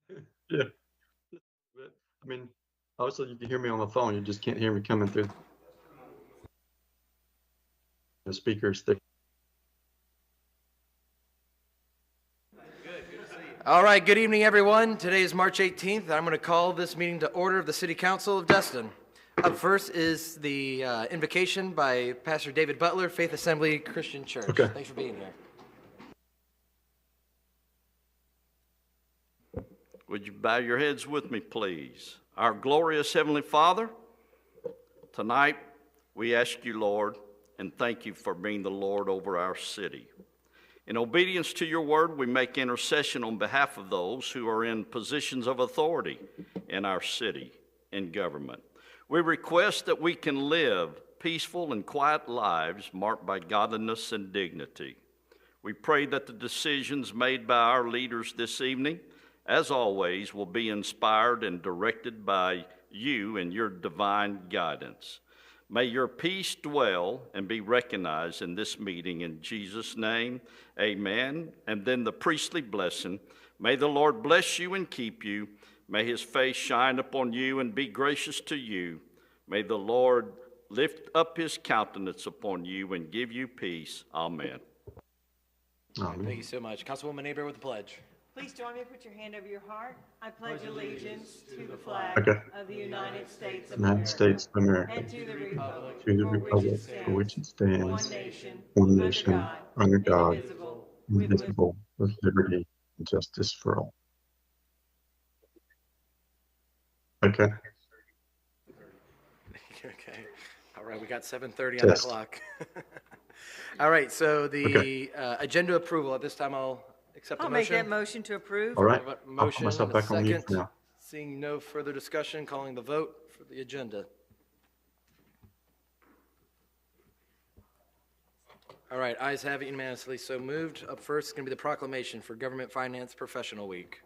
Yeah. But, I mean, obviously you can hear me on the phone, you just can't hear me coming through the speakers. All right, good evening, everyone. Today is March 18th. I'm going to call this meeting to order of the City Council of Destin. Up first is the invocation by Pastor David Butler, Faith Assembly Christian Church. Okay. Thanks for being here. Would you bow your heads with me, please? Our glorious Heavenly Father, tonight we ask you, Lord, and thank you for being the Lord over our city. In obedience to your word, we make intercession on behalf of those who are in positions of authority in our city and government. We request that we can live peaceful and quiet lives marked by godliness and dignity. We pray that the decisions made by our leaders this evening, as always, will be inspired and directed by you and your divine guidance. May your peace dwell and be recognized in this meeting. In Jesus' name, amen. And then the priestly blessing. May the Lord bless you and keep you. May his face shine upon you and be gracious to you. May the Lord lift up his countenance upon you and give you peace. Amen. Amen. Thank you so much. Councilwoman Aber with the pledge. Please join me, put your hand over your heart. I pledge allegiance to the flag Okay. of the United States of United America States of America, and to the republic to the for which republic it for which it stands, stands, one one nation, nation, under God, indivisible, with indivisible, with liberty and justice for all. Okay. Okay. All right, we got 7:30 on the Test. clock. All right, so the agenda approval. At this time, I'll accept the I'll make motion. that motion to approve. All right. I have a I'll motion put myself and a back on mute second. for now. Seeing no further discussion, calling the vote for the agenda. All right, ayes have it unanimously so moved. Up first is going to be the proclamation for Government Finance Professional Week.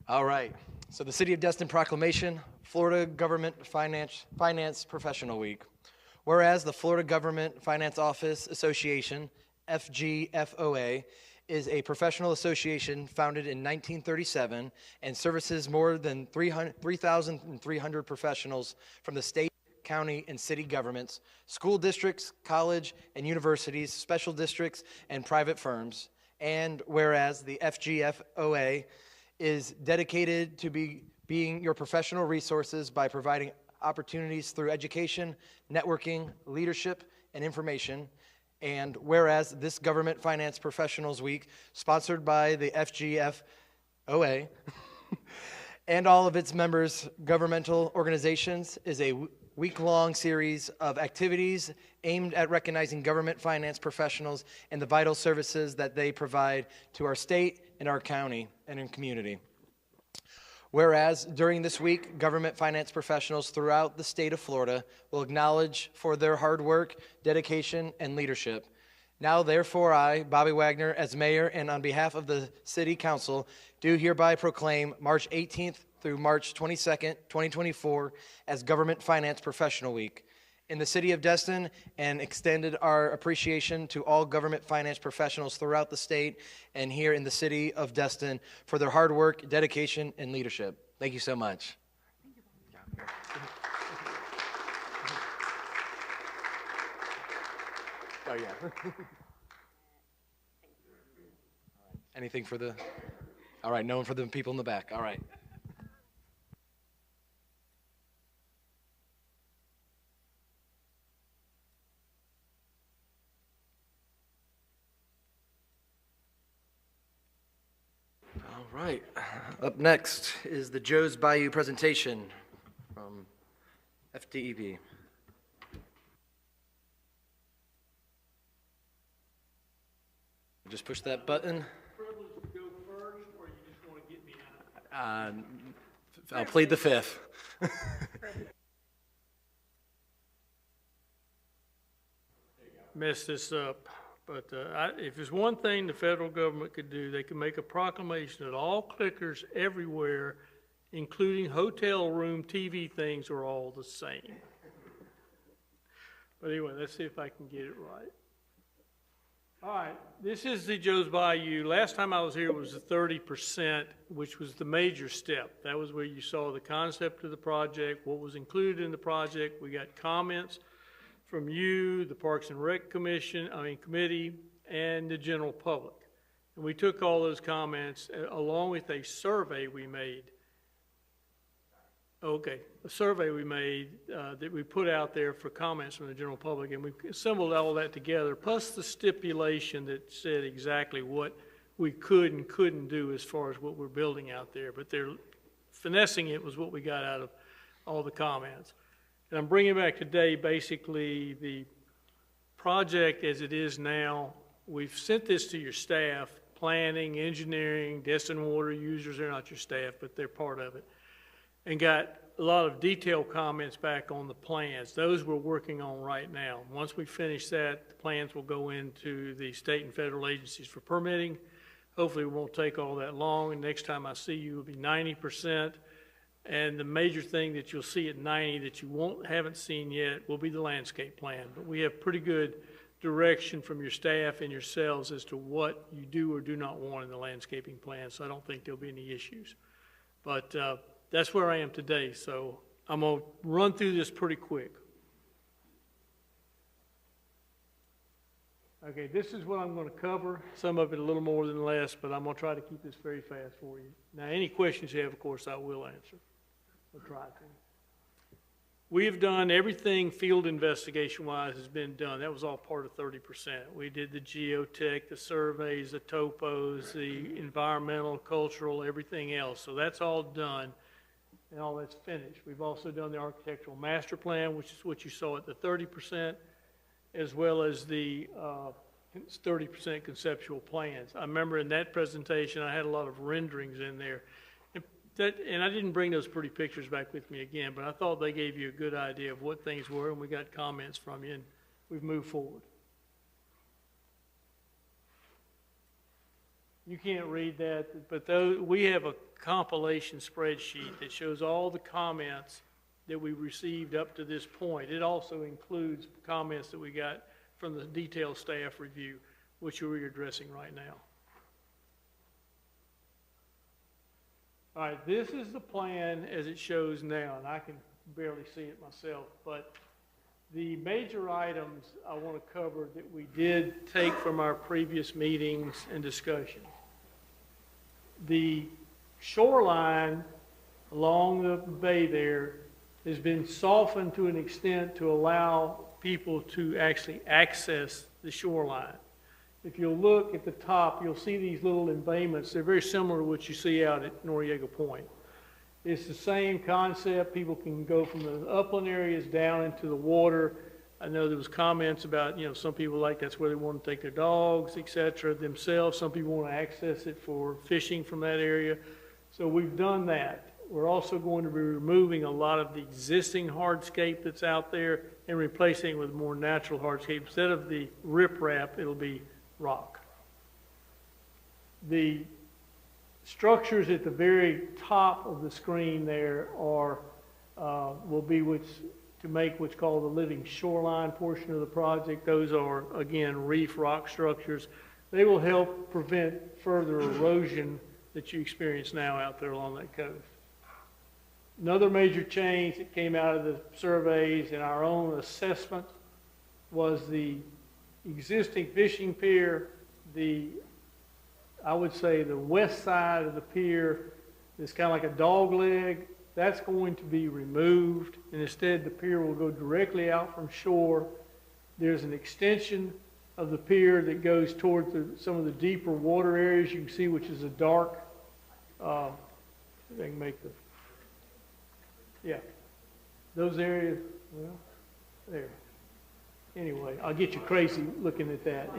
All right, so the City of Destin Proclamation, Florida Government Finance Professional Week. Whereas the Florida Government Finance Office Association, FGFOA, is a professional association founded in 1937 and services more than 3,300 professionals from the state, county, and city governments, school districts, college and universities, special districts, and private firms. And whereas the FGFOA is dedicated to being your professional resources by providing opportunities through education, networking, leadership, and information. And whereas this Government Finance Professionals Week, sponsored by the FGFOA and all of its members' governmental organizations, is a week-long series of activities aimed at recognizing government finance professionals and the vital services that they provide to our state and our county and in community. Whereas during this week, government finance professionals throughout the state of Florida will acknowledge for their hard work, dedication, and leadership. Now, therefore, I, Bobby Wagner, as mayor and on behalf of the City Council, do hereby proclaim March 18th through March 22nd, 2024 as Government Finance Professional Week in the City of Destin, and extended our appreciation to all government finance professionals throughout the state and here in the City of Destin for their hard work, dedication, and leadership. Thank you so much. Oh, yeah. Anything for the, all right, no one for the people in the back. All right. All right. Up next is the Joe's Bayou presentation from FDEB. Just push that button. Privilege to go first, or you just want to get me out? I'll plead the fifth. Mess this up. But if there's one thing the federal government could do, they could make a proclamation that all clickers everywhere, including hotel room TV things, are all the same. But anyway, let's see if I can get it right. All right, this is the Joe's Bayou. Last time I was here, it was the 30%, which was the major step. That was where you saw the concept of the project, what was included in the project. We got comments from you, the Parks and Rec Committee, and the general public. And we took all those comments along with a survey we made. Okay, a survey we made that we put out there for comments from the general public, and we assembled all that together, plus the stipulation that said exactly what we could and couldn't do as far as what we're building out there. But they're finessing it was what we got out of all the comments. And I'm bringing back today basically the project as it is now. We've sent this to your staff, planning, engineering, Destin Water users. They're not your staff, but they're part of it. And got a lot of detailed comments back on the plans. Those we're working on right now. Once we finish that, the plans will go into the state and federal agencies for permitting. Hopefully it won't take all that long, and next time I see you will be 90%. And the major thing that you'll see at 90 that you haven't seen yet will be the landscape plan. But we have pretty good direction from your staff and yourselves as to what you do or do not want in the landscaping plan, so I don't think there'll be any issues. But that's where I am today, so I'm going to run through this pretty quick. Okay, this is what I'm going to cover. Some of it a little more than less, but I'm going to try to keep this very fast for you. Now, any questions you have, of course, I will answer. I'll try to. We have done everything field investigation-wise has been done. That was all part of 30%. We did the geotech, the surveys, the topos, the environmental, cultural, everything else. So that's all done, and all that's finished. We've also done the architectural master plan, which is what you saw at the 30%, as well as the 30% conceptual plans. I remember in that presentation, I had a lot of renderings in there. And I didn't bring those pretty pictures back with me again, but I thought they gave you a good idea of what things were, and we got comments from you, and we've moved forward. You can't read that, but we have a compilation spreadsheet that shows all the comments that we received up to this point. It also includes comments that we got from the detailed staff review, which we're addressing right now. All right, this is the plan as it shows now, and I can barely see it myself, but the major items I want to cover that we did take from our previous meetings and discussion. The shoreline along the bay there has been softened to an extent to allow people to actually access the shoreline. If you'll look at the top, you'll see these little embayments. They're very similar to what you see out at Noriega Point. It's the same concept. People can go from the upland areas down into the water. I know there was comments about, some people like that's where they want to take their dogs, etc., themselves. Some people want to access it for fishing from that area. So we've done that. We're also going to be removing a lot of the existing hardscape that's out there and replacing it with more natural hardscape. Instead of the riprap, it'll be rock. The structures at the very top of the screen there will be to make what's called the living shoreline portion of the project. Those are, again, reef rock structures. They will help prevent further erosion that you experience now out there along that coast. Another major change that came out of the surveys and our own assessment was the existing fishing pier. I would say the west side of the pier is kind of like a dog leg. That's going to be removed, and instead the pier will go directly out from shore. There's an extension of the pier that goes toward some of the deeper water areas you can see, which is a dark, I can make the, yeah, those areas, well, there. Anyway, I'll get you crazy looking at that.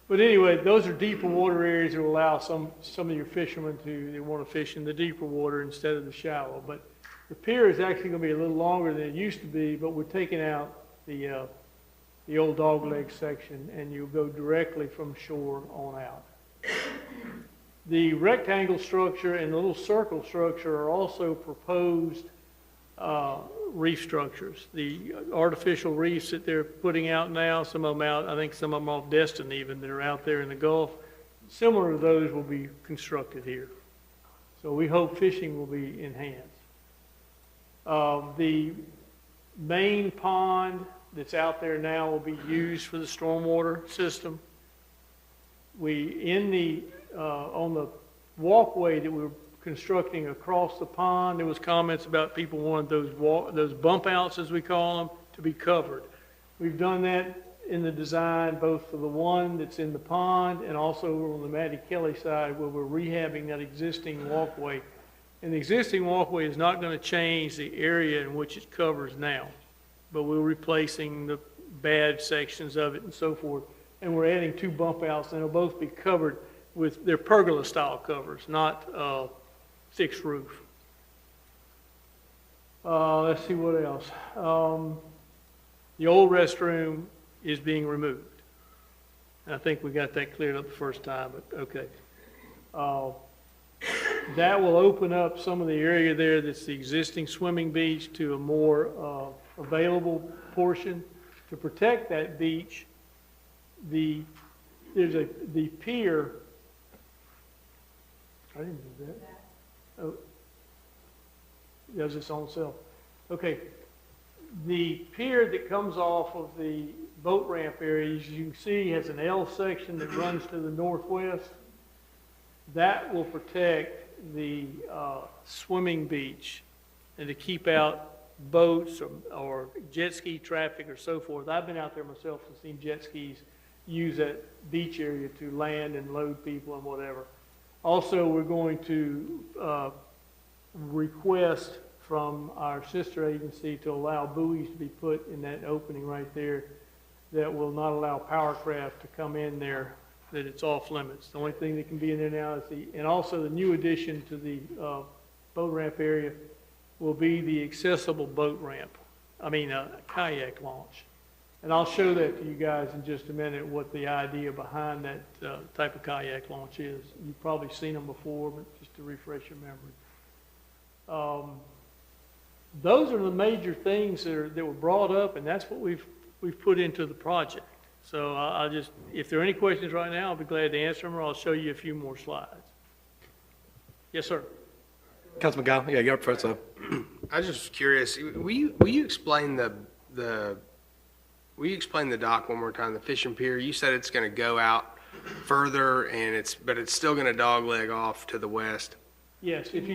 But anyway, those are deeper water areas that will allow some of your fishermen they want to fish in the deeper water instead of the shallow. But the pier is actually going to be a little longer than it used to be, but we're taking out the the old dogleg section, and you'll go directly from shore on out. The rectangle structure and the little circle structure are also proposed reef structures. The artificial reefs that they're putting out now, some of them out, I think some of them off Destin even, that are out there in the Gulf, similar to those will be constructed here. So we hope fishing will be enhanced. The main pond that's out there now will be used for the stormwater system. On the walkway that we're constructing across the pond, there was comments about people wanting those bump outs, as we call them, to be covered. We've done that in the design, both for the one that's in the pond and also on the Matty Kelly side, where we're rehabbing that existing walkway. And the existing walkway is not going to change the area in which it covers now, but we're replacing the bad sections of it and so forth. And we're adding 2 bump outs, and they'll both be covered with their pergola style covers, not fixed roof. Let's see what else. The old restroom is being removed. And I think we got that cleared up the first time, but okay. That will open up some of the area there that's the existing swimming beach to a more available portion. To protect that beach, the pier. I didn't do that. Oh, it does its own self. Okay. The pier that comes off of the boat ramp area, as you can see, has an L section that runs to the northwest. That will protect the swimming beach and to keep out boats or jet ski traffic or so forth. I've been out there myself and seen jet skis use that beach area to land and load people and whatever. Also, we're going to request from our sister agency to allow buoys to be put in that opening right there that will not allow power craft to come in there, that it's off limits. The only thing that can be in there now is and also the new addition to the boat ramp area will be the accessible boat ramp, kayak launch. And I'll show that to you guys in just a minute, what the idea behind that type of kayak launch is. You've probably seen them before, but just to refresh your memory. Those are the major things that were brought up, and that's what we've put into the project. So I'll just, if there are any questions right now, I'll be glad to answer them, or I'll show you a few more slides. Yes, sir. Councilman Gao, yeah, you're up first, so. I was just curious. Will you explain the dock one more time? The fishing pier. You said it's going to go out further, but it's still going to dogleg off to the west. Yes. If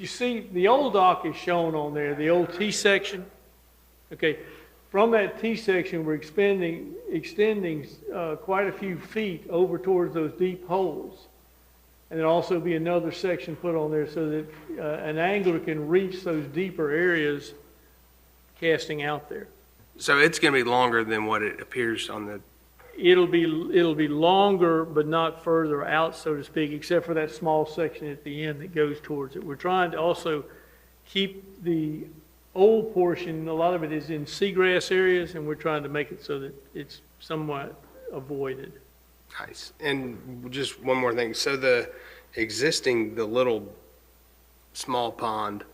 you see, the old dock is shown on there, the old T section. Okay. From that T section, we're extending quite a few feet over towards those deep holes. And there'll also be another section put on there so that an angler can reach those deeper areas casting out there. So it's going to be longer than what it appears on the... It'll be longer, but not further out, so to speak, except for that small section at the end that goes towards it. We're trying to also keep the old portion, a lot of it is in seagrass areas, and we're trying to make it so that it's somewhat avoided. Nice. And just one more thing. So the little small pond,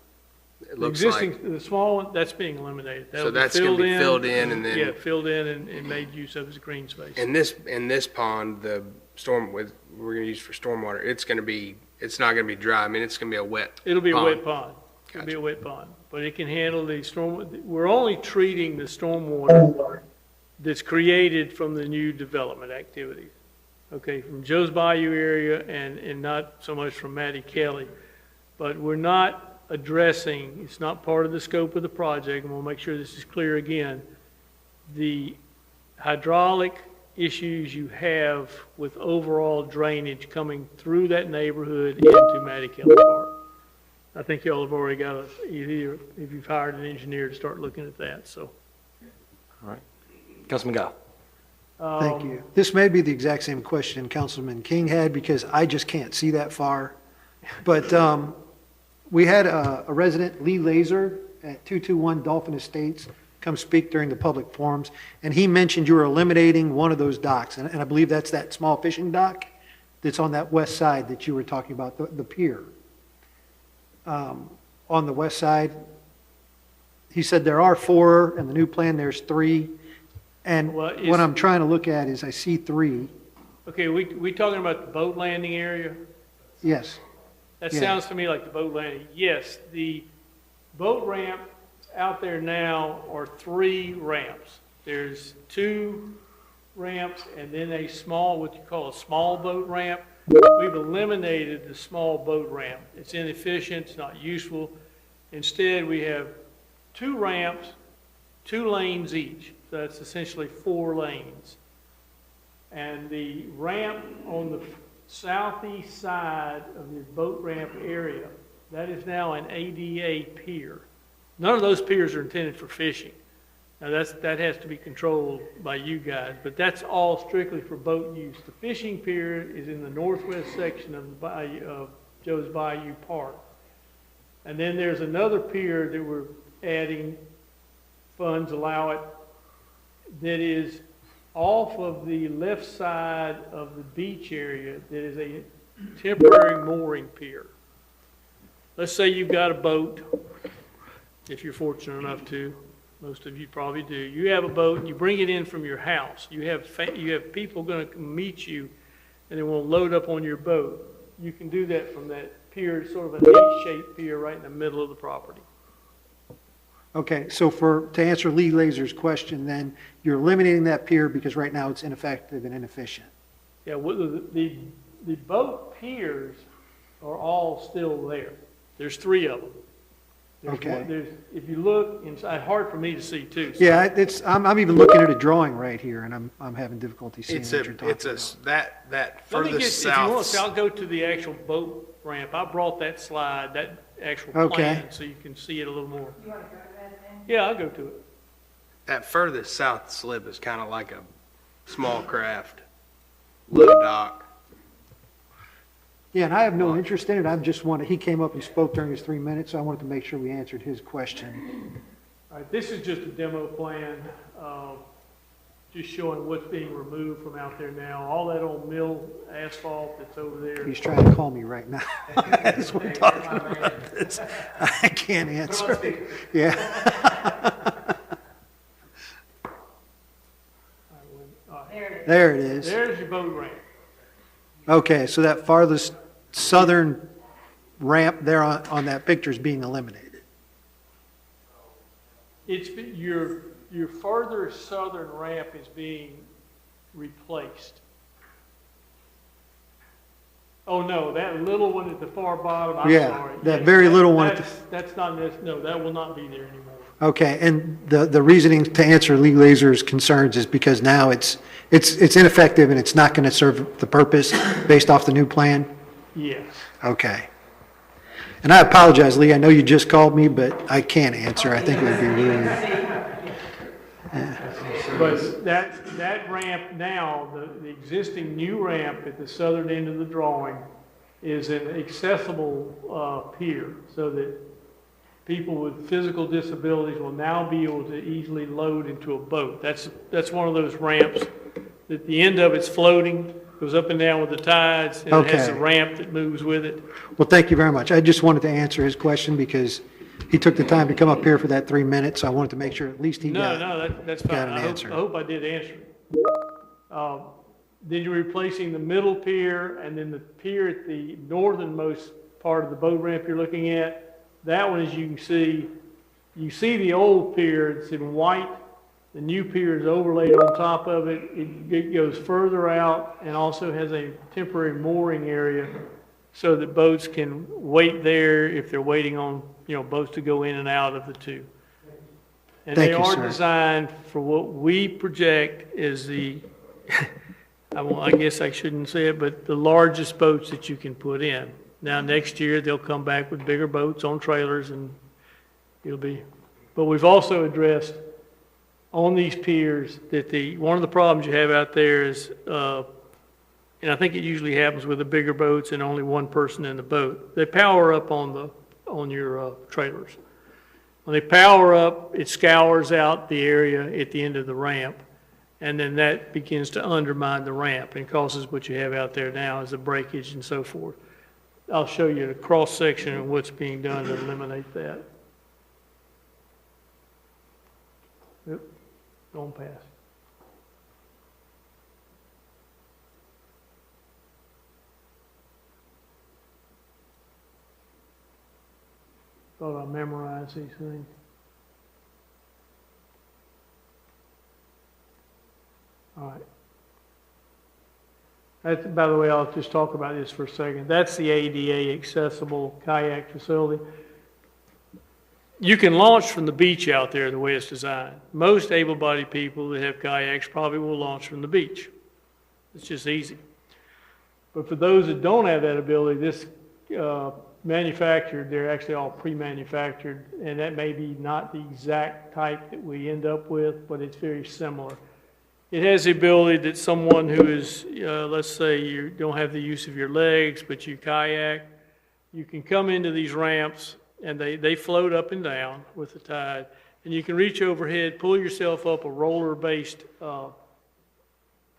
it looks the small one, that's being eliminated. So that's going to be filled in and then... Yeah, filled in and made use of as green space. And this pond, the we're going to use for stormwater, it's not going to be dry. I mean, it's going to be a wet It'll be pond. A wet pond. It'll be a wet pond. But it can handle the storm. We're only treating the stormwater that's created from the new development activities. Okay, from Joe's Bayou area and not so much from Matty Kelly. But we're not addressing, it's not part of the scope of the project, and we'll make sure this is clear again, the hydraulic issues you have with overall drainage coming through that neighborhood into Matty Kelly Park. I think y'all have already got either if you've hired an engineer to start looking at that, so. All right. Councilman Gao. Thank you. This may be the exact same question Councilman King had, because I just can't see that far. But we had a resident, Lee Laser, at 221 Dolphin Estates. come speak during the public forums, and he mentioned you were eliminating one of those docks, and I believe that's that small fishing dock that's on that west side that you were talking about, the pier. On the west side, he said there are 4, and the new plan, there's 3. And Well, what I'm trying to look at is I see 3. Okay, we talking about the boat landing area? Yes, That Yeah. sounds to me like the boat landing. Yes, the boat ramp out there now are 3 ramps. There's 2 ramps and then a small, what you call a small boat ramp. We've eliminated the small boat ramp. It's inefficient, it's not useful. Instead, we have 2 ramps, 2 lanes each. So that's essentially 4 lanes. And the ramp on the southeast side of the boat ramp area, that is now an ADA pier. None of those piers are intended for fishing. Now that has to be controlled by you guys, but that's all strictly for boat use. The fishing pier is in the northwest section of the bayou, of Joe's Bayou Park. And then there's another pier that we're adding, funds allow it, that is off of the left side of the beach area that is a temporary mooring pier. Let's say you've got a boat, if you're fortunate enough to, most of you probably do. You have a boat and you bring it in from your house. You have people going to meet you and they will load up on your boat. You can do that from that pier, sort of an H-shaped pier right in the middle of the property. okay, so to answer Lee Laser's question, then, you're eliminating that pier because right now it's ineffective and inefficient. Yeah, the boat piers are all still there. There's 3 of them. Okay. If you look inside, hard for me to see too. So Yeah, I'm even looking at a drawing right here, and I'm having difficulty seeing It's what you're talking it's about. that let me get, furthest if you want, south. I'll go to the actual boat ramp. I brought that slide, that actual Okay. plan, so you can see it a little more. Yeah, I'll go to it. That furthest south slip is kind of like a small craft, low dock. Yeah, and I have no interest in it, I just wanted, he came up and spoke during his 3 minutes, so I wanted to make sure we answered his question. All right, this is just a demo plan, just showing what's being removed from out there now. All that old mill asphalt that's over there. He's trying to call me right now. As we're talking about this. I can't answer. Yeah. There it is. There's your boat ramp. Okay, so that farthest southern ramp there on that picture is being eliminated. It's, your further southern ramp is being replaced. Oh, no, that little one at the far bottom, I'm Yeah, sorry. that Yes, very little one at the- That's not, no, that will not be there anymore. Okay, and the reasoning to answer Lee Laser's concerns is because now it's ineffective and it's not going to serve the purpose based off the new plan? Yes. Okay. And I apologize, Lee, I know you just called me, but I can't answer. I think it would be rude. But that ramp now, the existing new ramp at the southern end of the drawing is an accessible pier so that people with physical disabilities will now be able to easily load into a boat. That's one of those ramps that the end of it's floating, goes up and down with the tides, and it has a Okay. ramp that moves with it. Well, thank you very much. I just wanted to answer his question because he took the time to come up here for that 3 minutes, so I wanted to make sure at least he No, got. that's got fine. an I answer. hope I did answer it. Then you're replacing the middle pier, and then the pier at the northernmost part of the boat ramp you're looking at. That one, as you can see the old pier, it's in white. The new pier is overlaid on top of it. It goes further out and also has a temporary mooring area so that boats can wait there if they're waiting on, boats to go in and out of the 2. And Thank they you, are sir. designed for what we project is the, I guess I shouldn't say it, but the largest boats that you can put in. Now, next year, they'll come back with bigger boats on trailers and it'll be, but we've also addressed on these piers that one of the problems you have out there is, and I think it usually happens with the bigger boats and only one person in the boat, they power up on your trailers. When they power up, it scours out the area at the end of the ramp, and then that begins to undermine the ramp and causes what you have out there now is the breakage and so forth. I'll show you the cross-section of what's being done to eliminate that. Yep, going past. Thought I memorized these things. All right. That's, by the way, I'll just talk about this for a second. That's the ADA accessible kayak facility. You can launch from the beach out there the way it's designed. Most able-bodied people that have kayaks probably will launch from the beach. It's just easy. But for those that don't have that ability, this manufactured, they're actually all pre-manufactured, and that may be not the exact type that we end up with, but it's very similar. It has the ability that someone who is, let's say you don't have the use of your legs, but you kayak, you can come into these ramps, and they float up and down with the tide, and you can reach overhead, pull yourself up a roller-based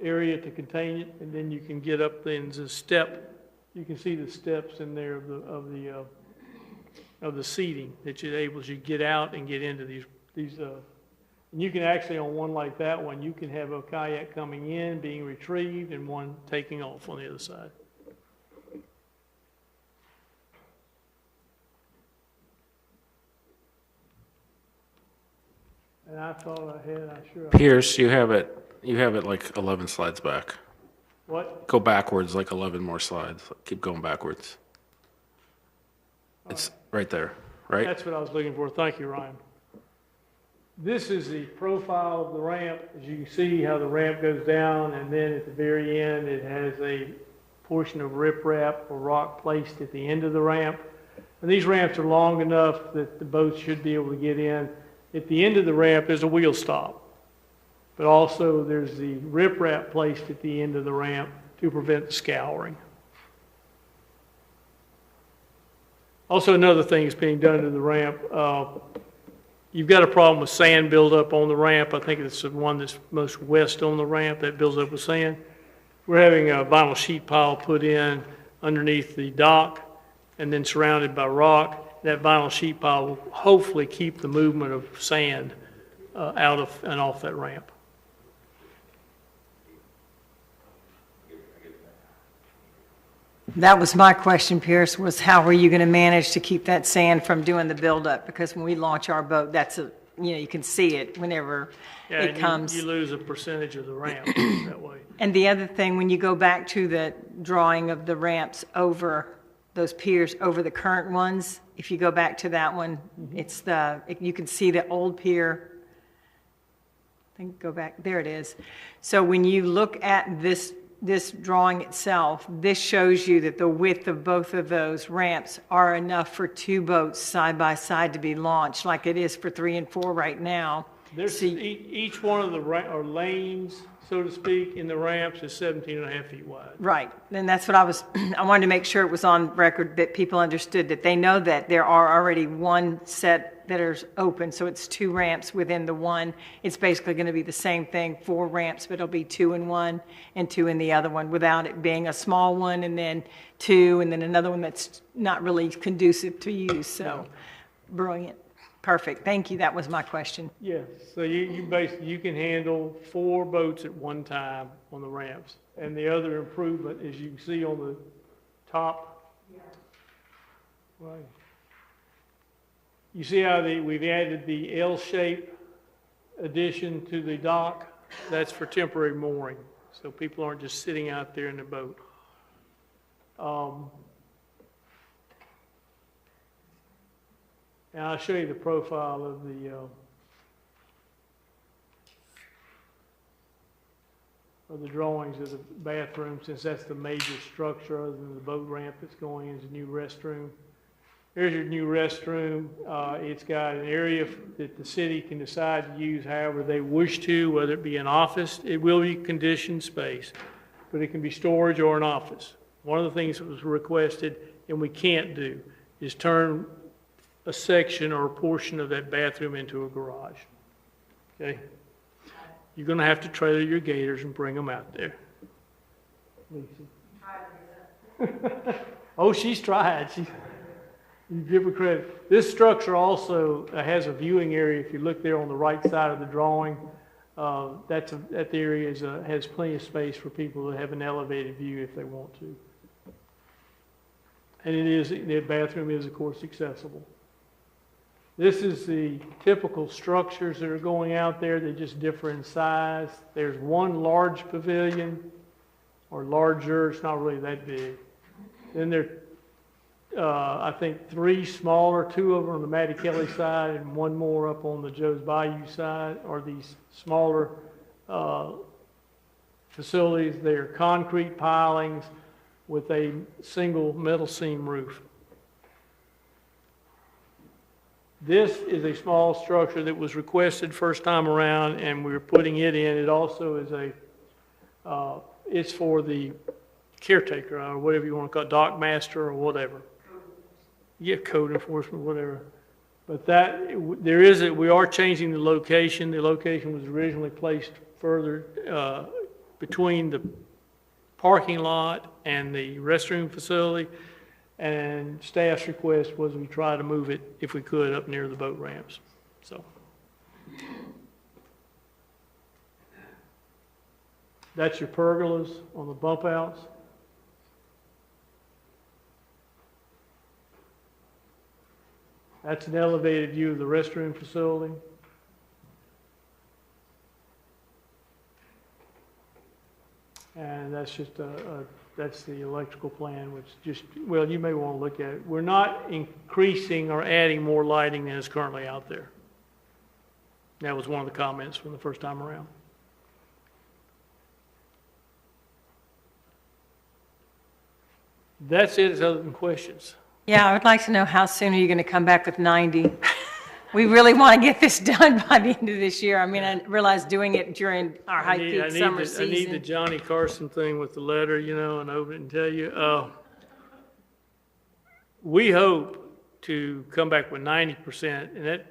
area to contain it, and then you can get up there, and there's a step. You can see the steps in there of the seating that enables you to get out and get into these. And you can actually, on one like that one, you can have a kayak coming in, being retrieved, and one taking off on the other side. And I thought I had, Pierce, you have it like 11 slides back. What? Go backwards like 11 more slides. Keep going backwards. It's right there, right? That's what I was looking for. Thank you, Ryan. This is the profile of the ramp. As you can see how the ramp goes down, and then at the very end, it has a portion of riprap or rock placed at the end of the ramp. And these ramps are long enough that the boats should be able to get in. At the end of the ramp, there's a wheel stop. But also there's the riprap placed at the end of the ramp to prevent the scouring. Also, another thing that's being done to the ramp, you've got a problem with sand buildup on the ramp. I think it's the one that's most west on the ramp that builds up with sand. We're having a vinyl sheet pile put in underneath the dock and then surrounded by rock. That vinyl sheet pile will hopefully keep the movement of sand out of and off that ramp. That was my question, Pierce, was how are you going to manage to keep that sand from doing the buildup? Because when we launch our boat, that's you can see it whenever it comes. You lose a percentage of the ramp that way. And the other thing, when you go back to the drawing of the ramps over those piers, over the current ones, if you go back to that one, it's you can see the old pier. I think go back, there it is. So when you look at this drawing itself, this shows you that the width of both of those ramps are enough for two boats side by side to be launched, like it is for 3 and 4 right now. There's each one of the lanes, so to speak, in the ramps is 17.5 feet wide. Right, and that's what I wanted to make sure it was on record that people understood that they know that there are already one set that are open, so it's 2 ramps within the one. It's basically going to be the same thing, 4 ramps, but it'll be 2 in one and 2 in the other one, without it being a small one and then 2 and then another one that's not really conducive to use. So, brilliant. Perfect. Thank you. That was my question. Yes. So you basically, you can handle 4 boats at one time on the ramps. And the other improvement, as you can see on the top, right. You see how we've added the L-shaped addition to the dock? That's for temporary mooring. So people aren't just sitting out there in the boat. And I'll show you the profile of the drawings of the bathroom, since that's the major structure other than the boat ramp that's going into the new restroom. Here's your new restroom. It's got an area that the city can decide to use however they wish to, whether it be an office. It will be conditioned space, but it can be storage or an office. One of the things that was requested, and we can't do, is turn a section or a portion of that bathroom into a garage. Okay? You're gonna have to trailer your gators and bring them out there. Lisa. Oh, she's tried. You give her credit. This structure also has a viewing area. If you look there on the right side of the drawing, that area has plenty of space for people to have an elevated view if they want to. And the bathroom is, of course, accessible. This is the typical structures that are going out there. They just differ in size. There's one large pavilion, or larger. It's not really that big. Then there I think 3 smaller, 2 of them on the Matty Kelly side and 1 more up on the Joe's Bayou side are these smaller facilities. They are concrete pilings with a single metal seam roof. This is a small structure that was requested first time around, and we're putting it in. It also is it's for the caretaker, or whatever you want to call it, dock master or whatever. Yeah, code enforcement, whatever. But we are changing the location. The location was originally placed further between the parking lot and the restroom facility. And staff's request was we try to move it, if we could, up near the boat ramps. So that's your pergolas on the bump outs. That's an elevated view of the restroom facility. And that's just that's the electrical plan, which well, you may want to look at it. We're not increasing or adding more lighting than is currently out there. That was one of the comments from the first time around. That's it, other than questions. Yeah, I would like to know how soon are you going to come back with 90? We really want to get this done by the end of this year. I mean, I realize doing it during our high peak summer season. I need the Johnny Carson thing with the letter, and open it and tell you. We hope to come back with 90%, and that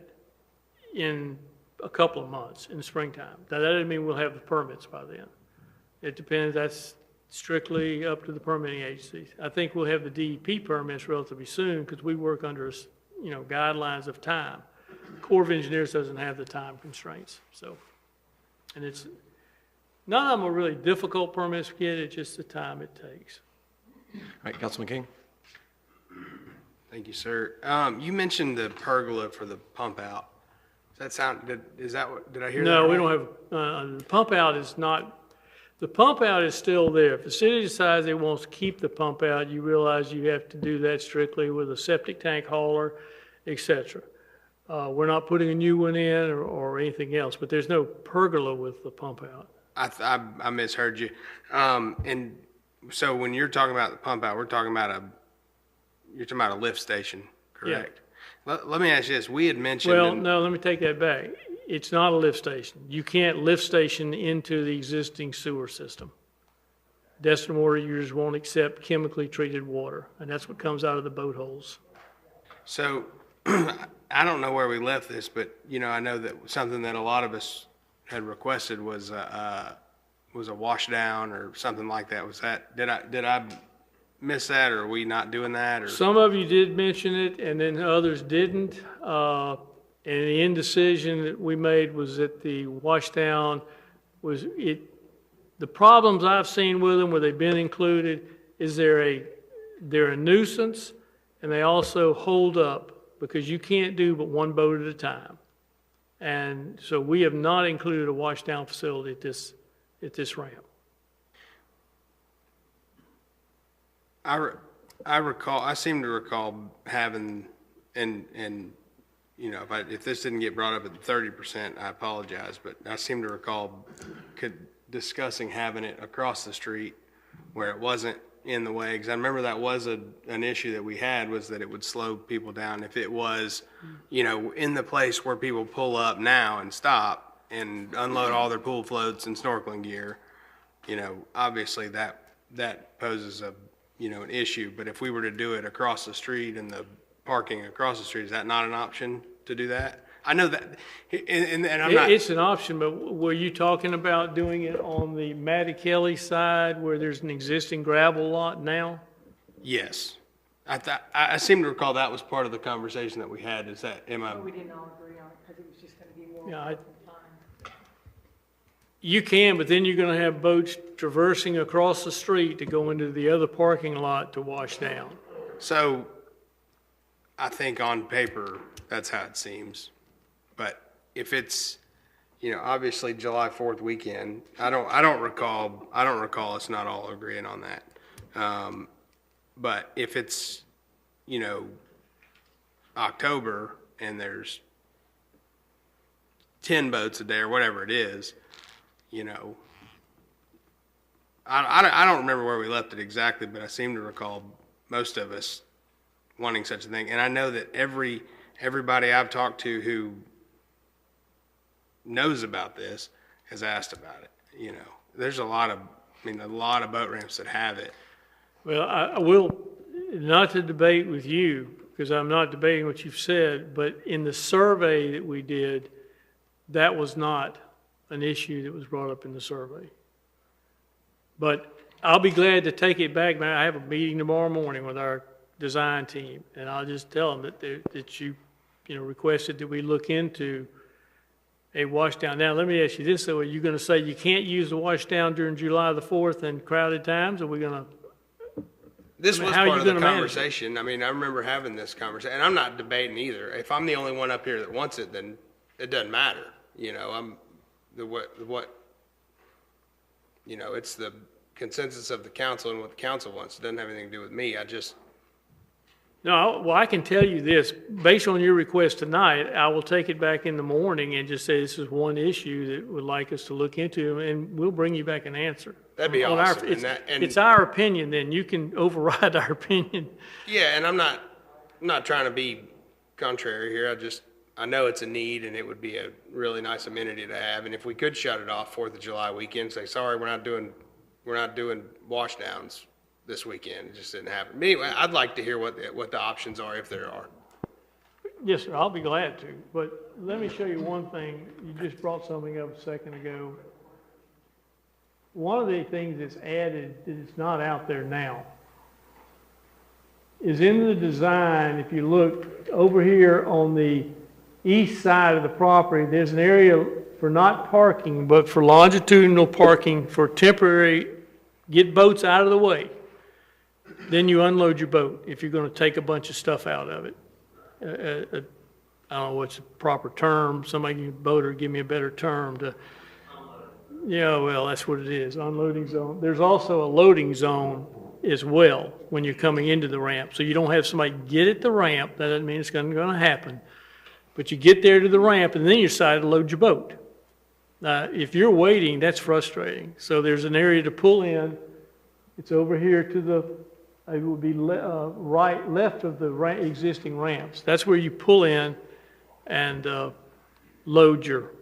in a couple of months in the springtime. Now, that doesn't mean we'll have the permits by then. It depends. That's strictly up to the permitting agencies. I think we'll have the DEP permits relatively soon because we work under, guidelines of time. Corps of Engineers doesn't have the time constraints. So, and none of them are really difficult permits to get. It's just the time it takes. All right, Councilman King. Thank you, sir. You mentioned the pergola for the pump out. Does that sound? Did I hear that? No, right? we don't have. The pump out is not. The pump out is still there. If the city decides it wants to keep the pump out, you realize you have to do that strictly with a septic tank hauler, etc. We're not putting a new one in or anything else, but there's no pergola with the pump out. I misheard you. And so when you're talking about the pump out, you're talking about a lift station, correct? Yeah. Let me ask you this. We had mentioned. Well, no, let me take that back. It's not a lift station. You can't lift station into the existing sewer system. Destin water users won't accept chemically treated water, and that's what comes out of the boat holes. So I don't know where we left this, but I know that something that a lot of us had requested was a wash down or something like that. Was that did I miss that, or are we not doing that? Or some of you did mention it, and then others didn't. And the indecision that we made was that the washdown was it. The problems I've seen with them, where they've been included, is they're a nuisance, and they also hold up because you can't do but one boat at a time. And so we have not included a washdown facility at this ramp. I seem to recall having and. If this didn't get brought up at 30%, I apologize, but I seem to recall discussing having it across the street where it wasn't in the way. Because I remember that was an issue that we had, was that it would slow people down. If it was, in the place where people pull up now and stop and unload all their pool floats and snorkeling gear, obviously that poses an issue. But if we were to do it across the street in the parking across the street. Is that not an option to do that? I know that, and I'm not. It's an option, but were you talking about doing it on the Matty Kelly side where there's an existing gravel lot now? Yes. I seem to recall that was part of the conversation that we had, is that, am I? We didn't all agree on it because it was just going to be more. Yeah, you can, but then you're gonna have boats traversing across the street to go into the other parking lot to wash down. So, I think on paper, that's how it seems. But if it's, obviously July 4th weekend, I don't recall us not all agreeing on that. But if it's, October and there's 10 boats a day or whatever it is, I don't remember where we left it exactly, but I seem to recall most of us wanting such a thing. And I know that everybody I've talked to who knows about this has asked about it. There's a lot of boat ramps that have it. Well, I will, not to debate with you, because I'm not debating what you've said, but in the survey that we did, that was not an issue that was brought up in the survey. But I'll be glad to take it back, man. I have a meeting tomorrow morning with our design team, and I'll just tell them that you requested that we look into a washdown. Now, let me ask you this, though. Are you going to say you can't use the washdown during July the 4th and crowded times? Or are we going to? This was how are part you of the gonna manage it? conversation. I mean, I remember having this conversation, and I'm not debating either. If I'm the only one up here that wants it, then it doesn't matter. It's the consensus of the council and what the council wants. It doesn't have anything to do with me. No, well, I can tell you this, based on your request tonight, I will take it back in the morning and just say this is one issue that would like us to look into, and we'll bring you back an answer. That'd be On awesome. It's our opinion, then you can override our opinion. Yeah, and I'm not trying to be contrary here. I know it's a need, and it would be a really nice amenity to have. And if we could shut it off 4th of July weekend, say, sorry, we're not doing washdowns this weekend. It just didn't happen. But anyway, I'd like to hear what the options are, if there are. Yes, sir, I'll be glad to. But let me show you one thing. You just brought something up a second ago. One of the things that's added that is not out there now is in the design. If you look over here on the east side of the property, there's an area for not parking, but for longitudinal parking for temporary, get boats out of the way. Then you unload your boat if you're going to take a bunch of stuff out of it. I don't know what's the proper term. Somebody, boater, give me a better term to. Yeah, well, that's what it is, unloading zone. There's also a loading zone as well when you're coming into the ramp. So you don't have somebody get at the ramp. That doesn't mean it's going to happen. But you get there to the ramp, and then you decide to load your boat. If you're waiting, that's frustrating. So there's an area to pull in. It's over here to the, it would be left of the existing ramps. That's where you pull in and load your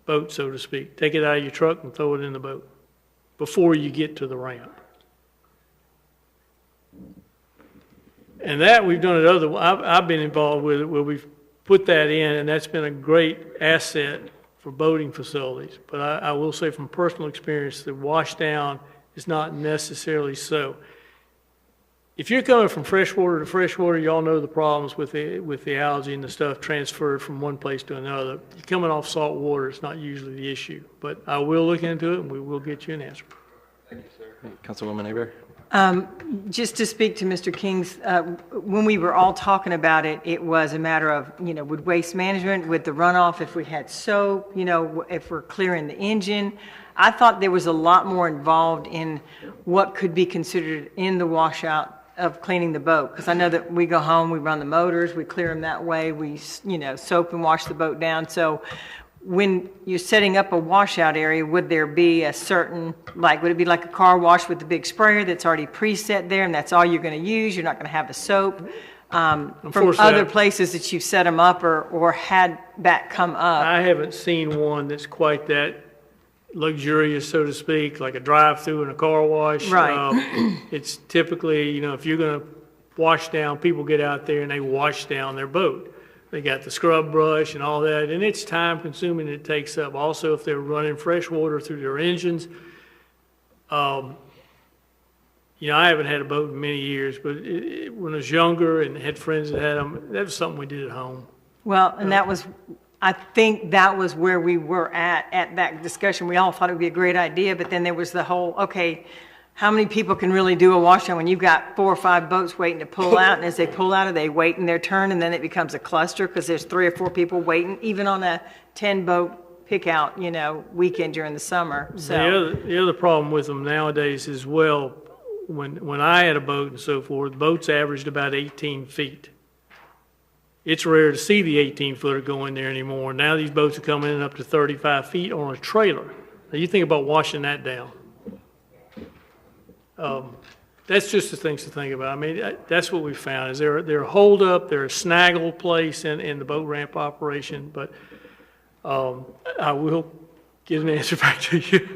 boat, so to speak. Take it out of your truck and throw it in the boat before you get to the ramp. And that we've done it I've been involved with it where we've put that in, and that's been a great asset for boating facilities. But I will say from personal experience, the washdown is not necessarily so. If you're coming from freshwater to freshwater, y'all know the problems with the algae and the stuff transferred from one place to another. You're coming off salt water, it's not usually the issue. But I will look into it, and we will get you an answer. Thank you, sir. Councilwoman Aber. Just to speak to Mr. King's, when we were all talking about it, it was a matter of, with waste management, with the runoff, if we had soap, if we're clearing the engine. I thought there was a lot more involved in what could be considered in the washout of cleaning the boat. Because I know that we go home, we run the motors, we clear them that way, we, soap and wash the boat down. So when you're setting up a washout area, would there be a certain, would it be like a car wash with the big sprayer that's already preset there and that's all you're going to use? You're not going to have the soap? From other places that you've set them up or had that come up? I haven't seen one that's quite that luxurious, so to speak, like a drive-through and a car wash. Right. It's typically, if you're going to wash down, people get out there and they wash down their boat. They got the scrub brush and all that, and it's time consuming. It takes up. Also, if they're running fresh water through their engines, I haven't had a boat in many years, but when I was younger and had friends that had them, that was something we did at home. Well, and I think that was where we were at that discussion. We all thought it would be a great idea, but then there was the whole, okay, how many people can really do a wash down when you've got 4 or 5 boats waiting to pull out? And as they pull out, are they waiting their turn? And then it becomes a cluster because there's 3 or 4 people waiting, even on a 10-boat pick out, weekend during the summer. So The other problem with them nowadays is, well, when I had a boat and so forth, boats averaged about 18 feet. It's rare to see the 18-footer go in there anymore. Now these boats are coming in up to 35 feet on a trailer. Now you think about washing that down. That's just the things to think about. I mean, that's what we found, is they're a holdup, they're a snaggle place in the boat ramp operation, but I will get an answer back to you.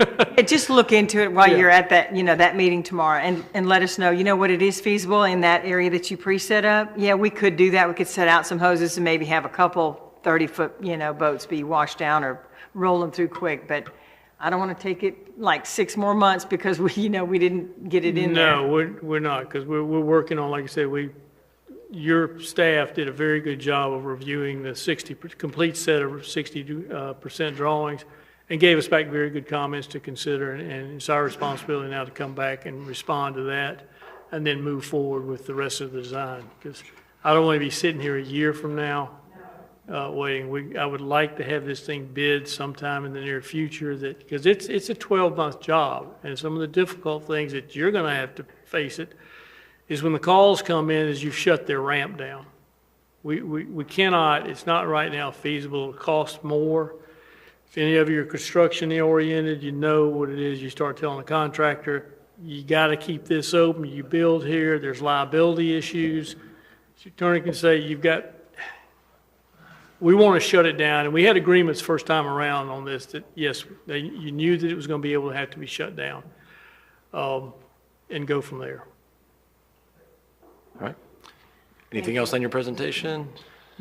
just look into it while you're at that, that meeting tomorrow and let us know, what it is feasible in that area that you pre-set up. Yeah, we could do that. We could set out some hoses and maybe have a couple 30-foot, boats be washed down or roll them through quick, but I don't want to take it like 6 more months because we didn't get it in there. No, we're not, because we're working on, like I said, your staff did a very good job of reviewing the complete set of 60% drawings and gave us back very good comments to consider, and it's our responsibility now to come back and respond to that and then move forward with the rest of the design, because I don't want to be sitting here a year from now waiting. I would like to have this thing bid sometime in the near future, because it's a 12-month job, and some of the difficult things that you're going to have to face it is when the calls come in is you've shut their ramp down. We cannot, it's not right now feasible. It costs more. If any of you are construction oriented, you know what it is. You start telling the contractor, you got to keep this open. You build here, there's liability issues. The attorney can say, we want to shut it down. And we had agreements first time around on this that, yes, you knew that it was going to be able to have to be shut down, and go from there. All right. Anything else on your presentation?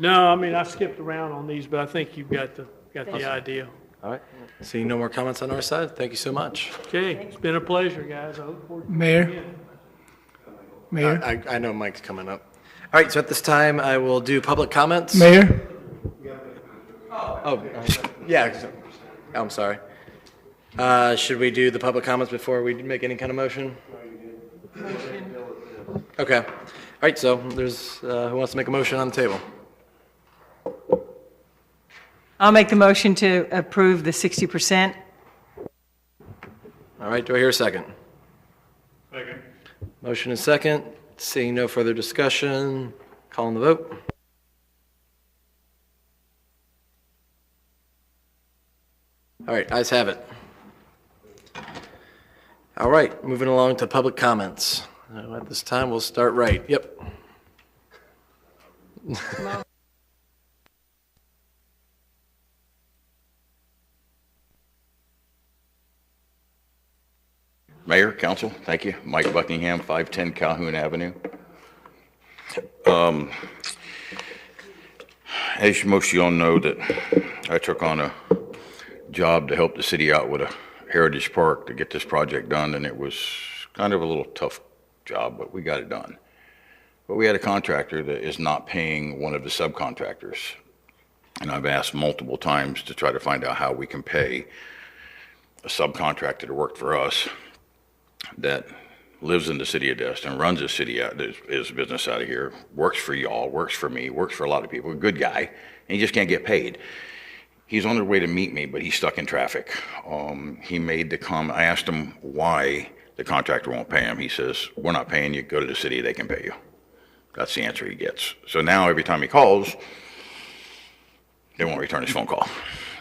No, I mean, I skipped around on these, but I think you've got the idea. All right. Seeing no more comments on our side, thank you so much. Okay, it's been a pleasure, guys. I look forward to Mayor? Mayor? I know Mike's coming up. All right, so at this time, I will do public comments. Mayor? Oh, yeah, I'm sorry. Should we do the public comments before we make any kind of motion? Okay. All right, so there's, who wants to make a motion on the table? I'll make the motion to approve the 60%. All right, do I hear a second? Second. Motion is second. Seeing no further discussion, calling the vote. All right, ayes have it. All right, moving along to public comments. At this time, we'll start right. Yep. Mayor, Council, thank you. Mike Buckingham, 510 Calhoun Avenue. As most of you all know, that I took on a job to help the city out with a heritage park to get this project done, and it was kind of a little tough job, but we got it done. But we had a contractor that is not paying one of the subcontractors, and I've asked multiple times to try to find out how we can pay a subcontractor to work for us that lives in the city of Destin, runs his business out of here, works for y'all, works for me, works for a lot of people, a good guy, and he just can't get paid. He's on the way to meet me, but he's stuck in traffic. He made the comment, I asked him why the contractor won't pay him. He says, we're not paying you, go to the city, they can pay you. That's the answer he gets. So now every time he calls, they won't return his phone call.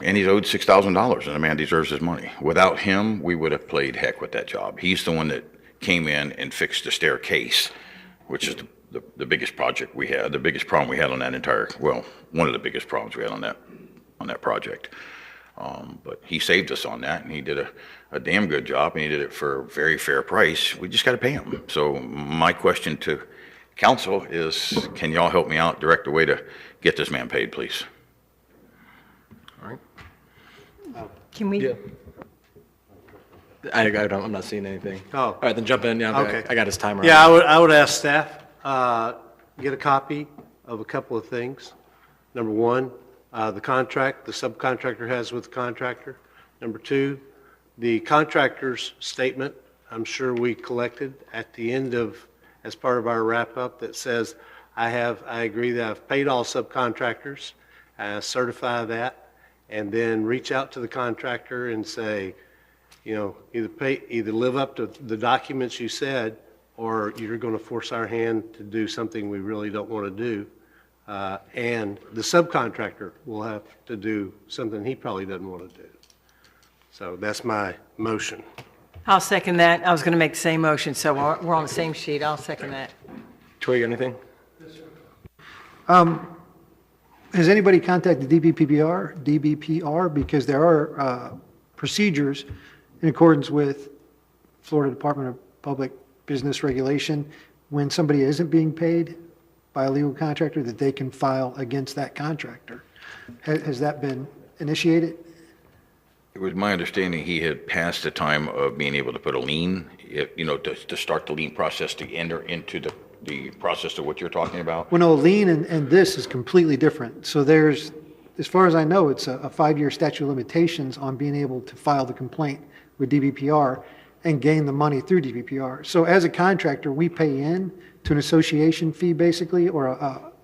And he's owed $6,000, and the man deserves his money. Without him, we would have played heck with that job. He's the one that came in and fixed the staircase, which is the biggest project we had, the biggest problem we had on that entire, well, one of the biggest problems we had on that project. But he saved us on that, and he did a damn good job, and he did it for a very fair price. We just got to pay him. So my question to council is, can y'all help me out, direct a way to get this man paid, please? Can we? Yeah. I'm not seeing anything. Oh. All right, then jump in. Yeah, Okay. I got his timer. Yeah, I would ask staff, get a copy of a couple of things. Number one, the contract the subcontractor has with the contractor. Number two, the contractor's statement, I'm sure we collected at the end of, as part of our wrap-up, that says, I agree that I've paid all subcontractors, certify that, and then reach out to the contractor and say, you know, either live up to the documents you said, or you're going to force our hand to do something we really don't want to do. And the subcontractor will have to do something he probably doesn't want to do. So that's my motion. I'll second that. I was going to make the same motion, so we're on the same sheet. I'll second that. Troy, you got anything? Has anybody contacted DBPR? Because there are procedures in accordance with Florida Department of Public Business Regulation when somebody isn't being paid by a legal contractor that they can file against that contractor. Has that been initiated? It was my understanding he had passed the time of being able to put a lien, to start the lien process, to enter into the process of what you're talking about. Well, no, lien and this is completely different. So there's, as far as I know, it's a 5-year statute of limitations on being able to file the complaint with DBPR and gain the money through DBPR. So as a contractor, we pay in to an association fee basically, or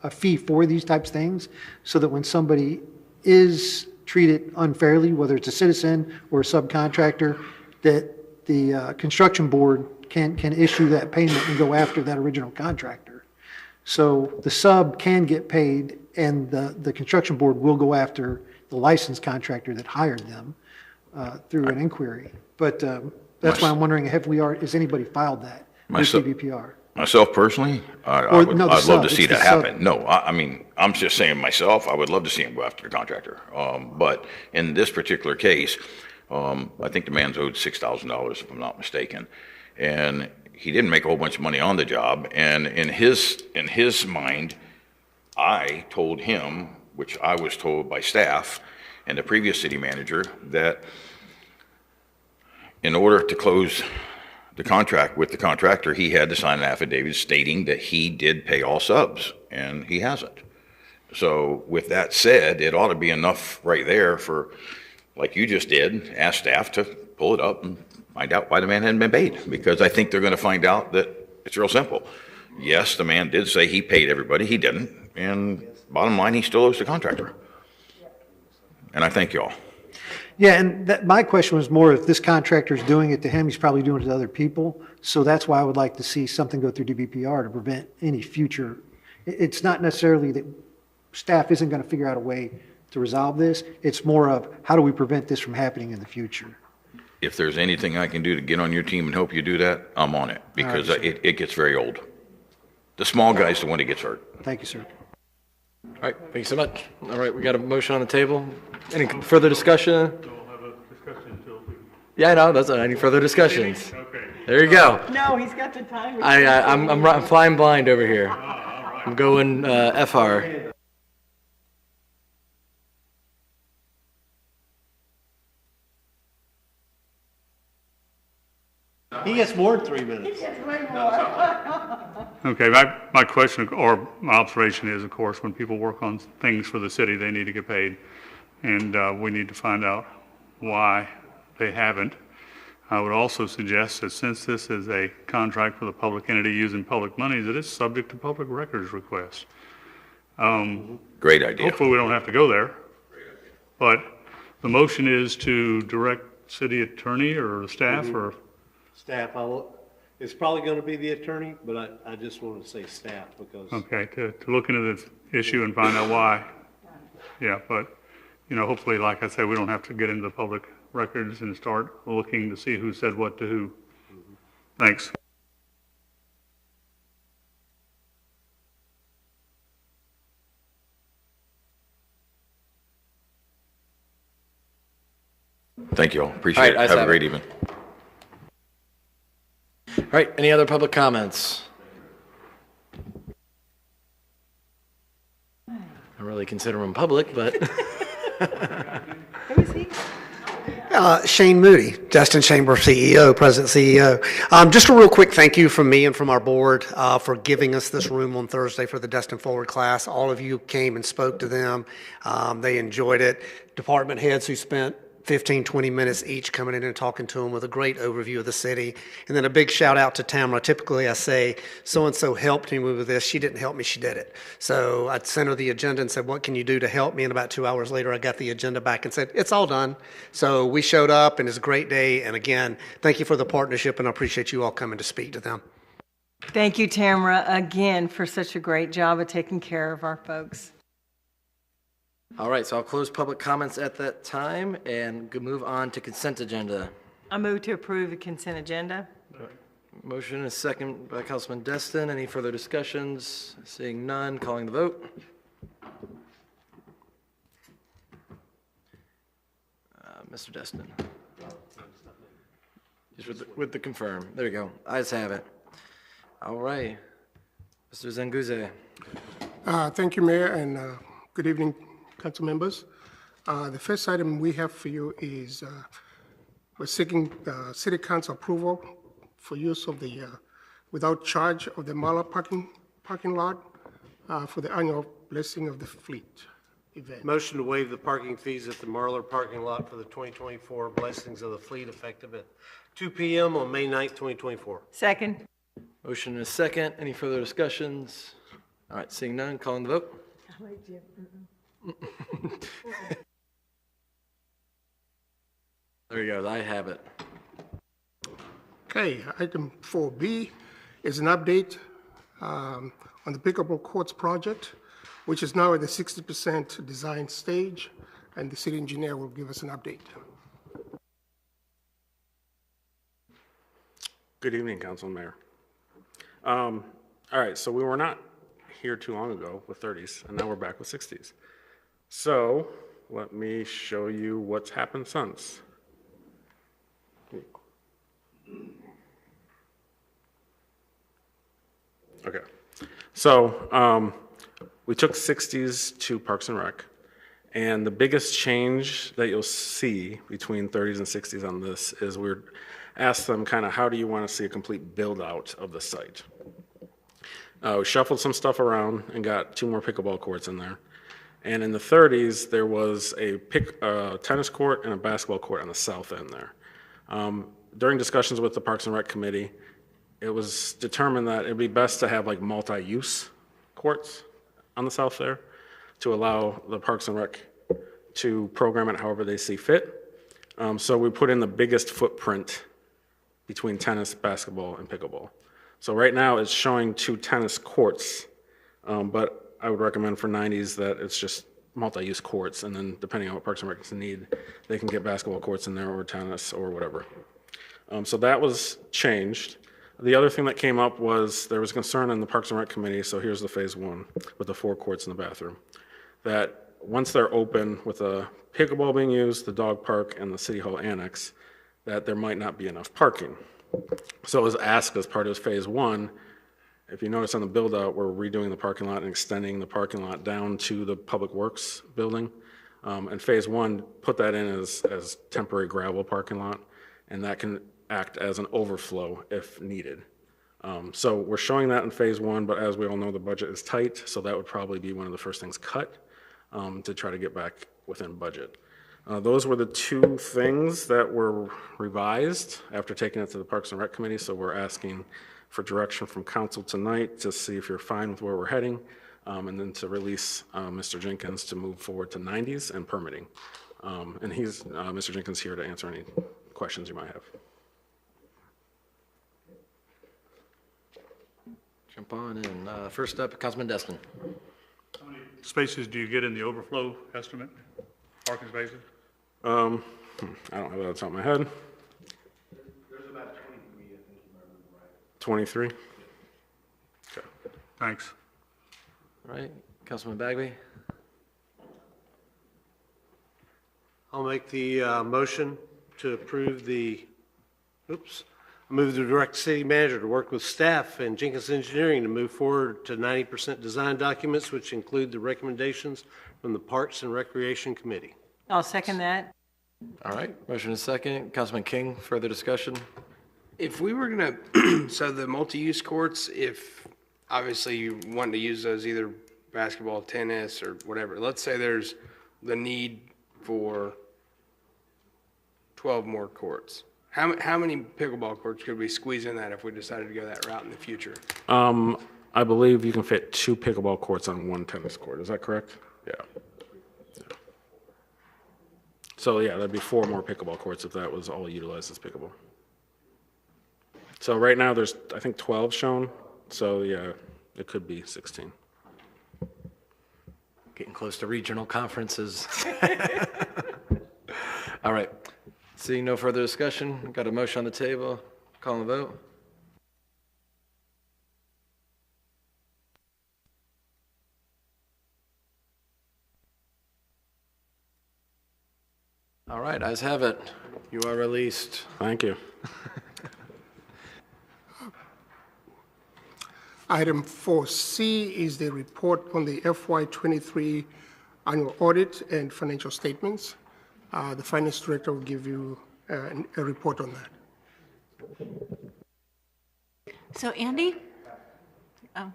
a fee for these types of things, so that when somebody is treated unfairly, whether it's a citizen or a subcontractor, that the construction board can issue that payment and go after that original contractor. So the sub can get paid, and the construction board will go after the licensed contractor that hired them through an inquiry. But that's why I'm wondering, has anybody filed that with DBPR? Myself personally, I'd love to see that happen. No, I mean, I'm just saying myself, I would love to see him go after the contractor. But in this particular case, I think the man's owed $6,000, if I'm not mistaken. And he didn't make a whole bunch of money on the job. And in his mind, I told him, which I was told by staff and the previous city manager, that in order to close the contract with the contractor, he had to sign an affidavit stating that he did pay all subs, and he hasn't. So with that said, it ought to be enough right there for, like you just did, ask staff to pull it up and find out why the man hadn't been paid, because I think they're going to find out that it's real simple. Yes, the man did say he paid everybody. He didn't. And bottom line, he still owes the contractor. And I thank y'all. Yeah, and my question was more, if this contractor is doing it to him, he's probably doing it to other people. So that's why I would like to see something go through DBPR to prevent any future. It's not necessarily that staff isn't going to figure out a way to resolve this. It's more of, how do we prevent this from happening in the future? If there's anything I can do to get on your team and help you do that, I'm on it, because it gets very old. The small guy's the one that gets hurt. Thank you, sir. All right, thank you so much. All right, we got a motion on the table. Any further discussion? Yeah, no, that's not any further discussions. Okay. There you go. No, he's got the time. I'm flying blind over here. I'm going FR. He gets more than 3 minutes. Okay, my question or my observation is, of course, when people work on things for the city, they need to get paid. And we need to find out why they haven't. I would also suggest that since this is a contract with a public entity using public money, that it's subject to public records requests. Great idea. Hopefully we don't have to go there. But the motion is to direct city attorney or staff or? Staff, it's probably going to be the attorney, but I just want to say staff because. Okay, to look into this issue and find out why. Yeah, but, hopefully, like I said, we don't have to get into the public records and start looking to see who said what to who. Thanks. Thank you all. Appreciate it. Have a great evening. All right, any other public comments? don't really consider him public, but Who is he? Shane Moody, Destin Chamber CEO, President CEO. Just a real quick thank you from me and from our board for giving us this room on Thursday for the Destin Forward class. All of you came and spoke to them. They enjoyed it. Department heads who spent 15, 20 minutes each coming in and talking to them with a great overview of the city. And then a big shout out to Tamara. Typically I say, so-and-so helped me with this. She didn't help me, she did it. So I sent her the agenda and said, what can you do to help me? And about 2 hours later, I got the agenda back and said, it's all done. So we showed up and it's a great day. And again, thank you for the partnership and I appreciate you all coming to speak to them. Thank you, Tamara, again, for such a great job of taking care of our folks. all right, so I'll close public comments at that time and move on to consent agenda. I move to approve the consent agenda. Motion is second by Councilman Destin. Any further discussions? Seeing none, calling the vote. Mr. Destin. Just with the confirm. There you go. Ayes have it. All right. Mr. Zanguze. Thank you, Mayor, and good evening, council members. The first item we have for you is we're seeking city council approval for use of the, without charge of the Marla parking lot for the annual Blessing of the Fleet event. Motion to waive the parking fees at the Marlar parking lot for the 2024 Blessings of the Fleet effective at 2 p.m. on May 9th, 2024. Second. Motion is second. Any further discussions? All right, seeing none, calling the vote. There you go. I have it. Okay, item 4B is an update on the Pickleball Courts project, which is now at the 60% design stage, and the city engineer will give us an update. Good evening, Council and Mayor. All right, so we were not here too long ago with 30s, and now we're back with 60s. So let me show you what's happened since. Okay, so we took 60s to Parks and Rec, and the biggest change that you'll see between 30s and 60s on this is we're asked them kind of how do you want to see a complete build out of the site. We shuffled some stuff around and got 2 more pickleball courts in there. And in the 30s, there was a tennis court and a basketball court on the south end there. During discussions with the Parks and Rec Committee, it was determined that it'd be best to have like multi-use courts on the south there to allow the Parks and Rec to program it however they see fit. So we put in the biggest footprint between tennis, basketball, and pickleball. So right now it's showing 2 tennis courts, but I would recommend for 90s that it's just multi-use courts, and then depending on what Parks and Rec need, they can get basketball courts in there or tennis or whatever. So that was changed. The other thing that came up was there was concern in the Parks and Rec Committee, so here's the phase 1 with the 4 courts in the bathroom, that once they're open with a pickleball being used, the dog park, and the City Hall Annex, that there might not be enough parking. So it was asked as part of phase 1, if you notice on the build out, we're redoing the parking lot and extending the parking lot down to the Public Works building. And phase 1 put that in as temporary gravel parking lot, and that can act as an overflow if needed. So we're showing that in phase 1, but as we all know, the budget is tight, so that would probably be one of the first things cut to try to get back within budget. Those were the 2 things that were revised after taking it to the Parks and Rec Committee, so we're asking for direction from council tonight to see if you're fine with where we're heading, and then to release Mr. Jenkins to move forward to 90s and permitting. And he's, Mr. Jenkins, here to answer any questions you might have. Jump on in. First up, Councilman Destin. How many spaces do you get in the overflow estimate? Parking spaces? I don't have that off the top of my head. There's about 23, I think, if I remember right. 23? Okay. Thanks. All right, Councilman Bagby. I'll make the motion to approve the, I move to direct the city manager to work with staff and Jenkins Engineering to move forward to 90% design documents, which include the recommendations from the Parks and Recreation Committee. I'll second that. All right, motion is second. Councilman King, further discussion? If we were gonna, so the multi-use courts, if obviously you want to use those either basketball, tennis, or whatever, let's say there's the need for 12 more courts. How many pickleball courts could we squeeze in that if we decided to go that route in the future? I believe you can fit 2 pickleball courts on 1 tennis court. Is that correct? Yeah. So yeah, that'd be 4 more pickleball courts if that was all utilized as pickleball. So right now there's, I think, 12 shown. So yeah, it could be 16. Getting close to regional conferences. All right. Seeing no further discussion, got a motion on the table. Call and vote. All right, ayes have it. You are released. Thank you. Item 4C is the report on the FY23 annual audit and financial statements. The finance director will give you a report on that. So Andy,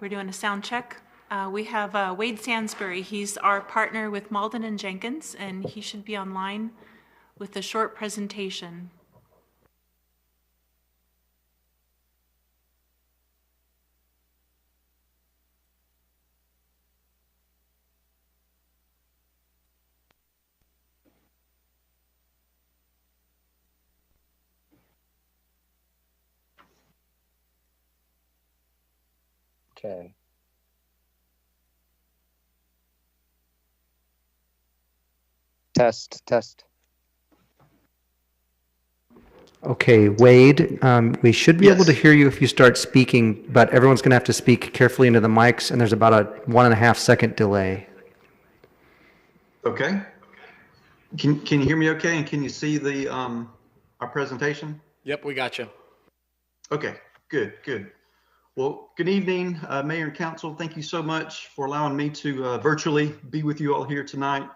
we're doing a sound check. We have Wade Sansbury. He's our partner with Malden and Jenkins, and he should be online with a short presentation. Okay. Test. Okay, Wade, we should be able to hear you if you start speaking, but everyone's going to have to speak carefully into the mics, and there's about a 1.5 second delay. Okay. Can you hear me okay? And can you see the our presentation? Yep, we got you. Okay, good. Well, good evening, Mayor and Council. Thank you so much for allowing me to virtually be with you all here tonight.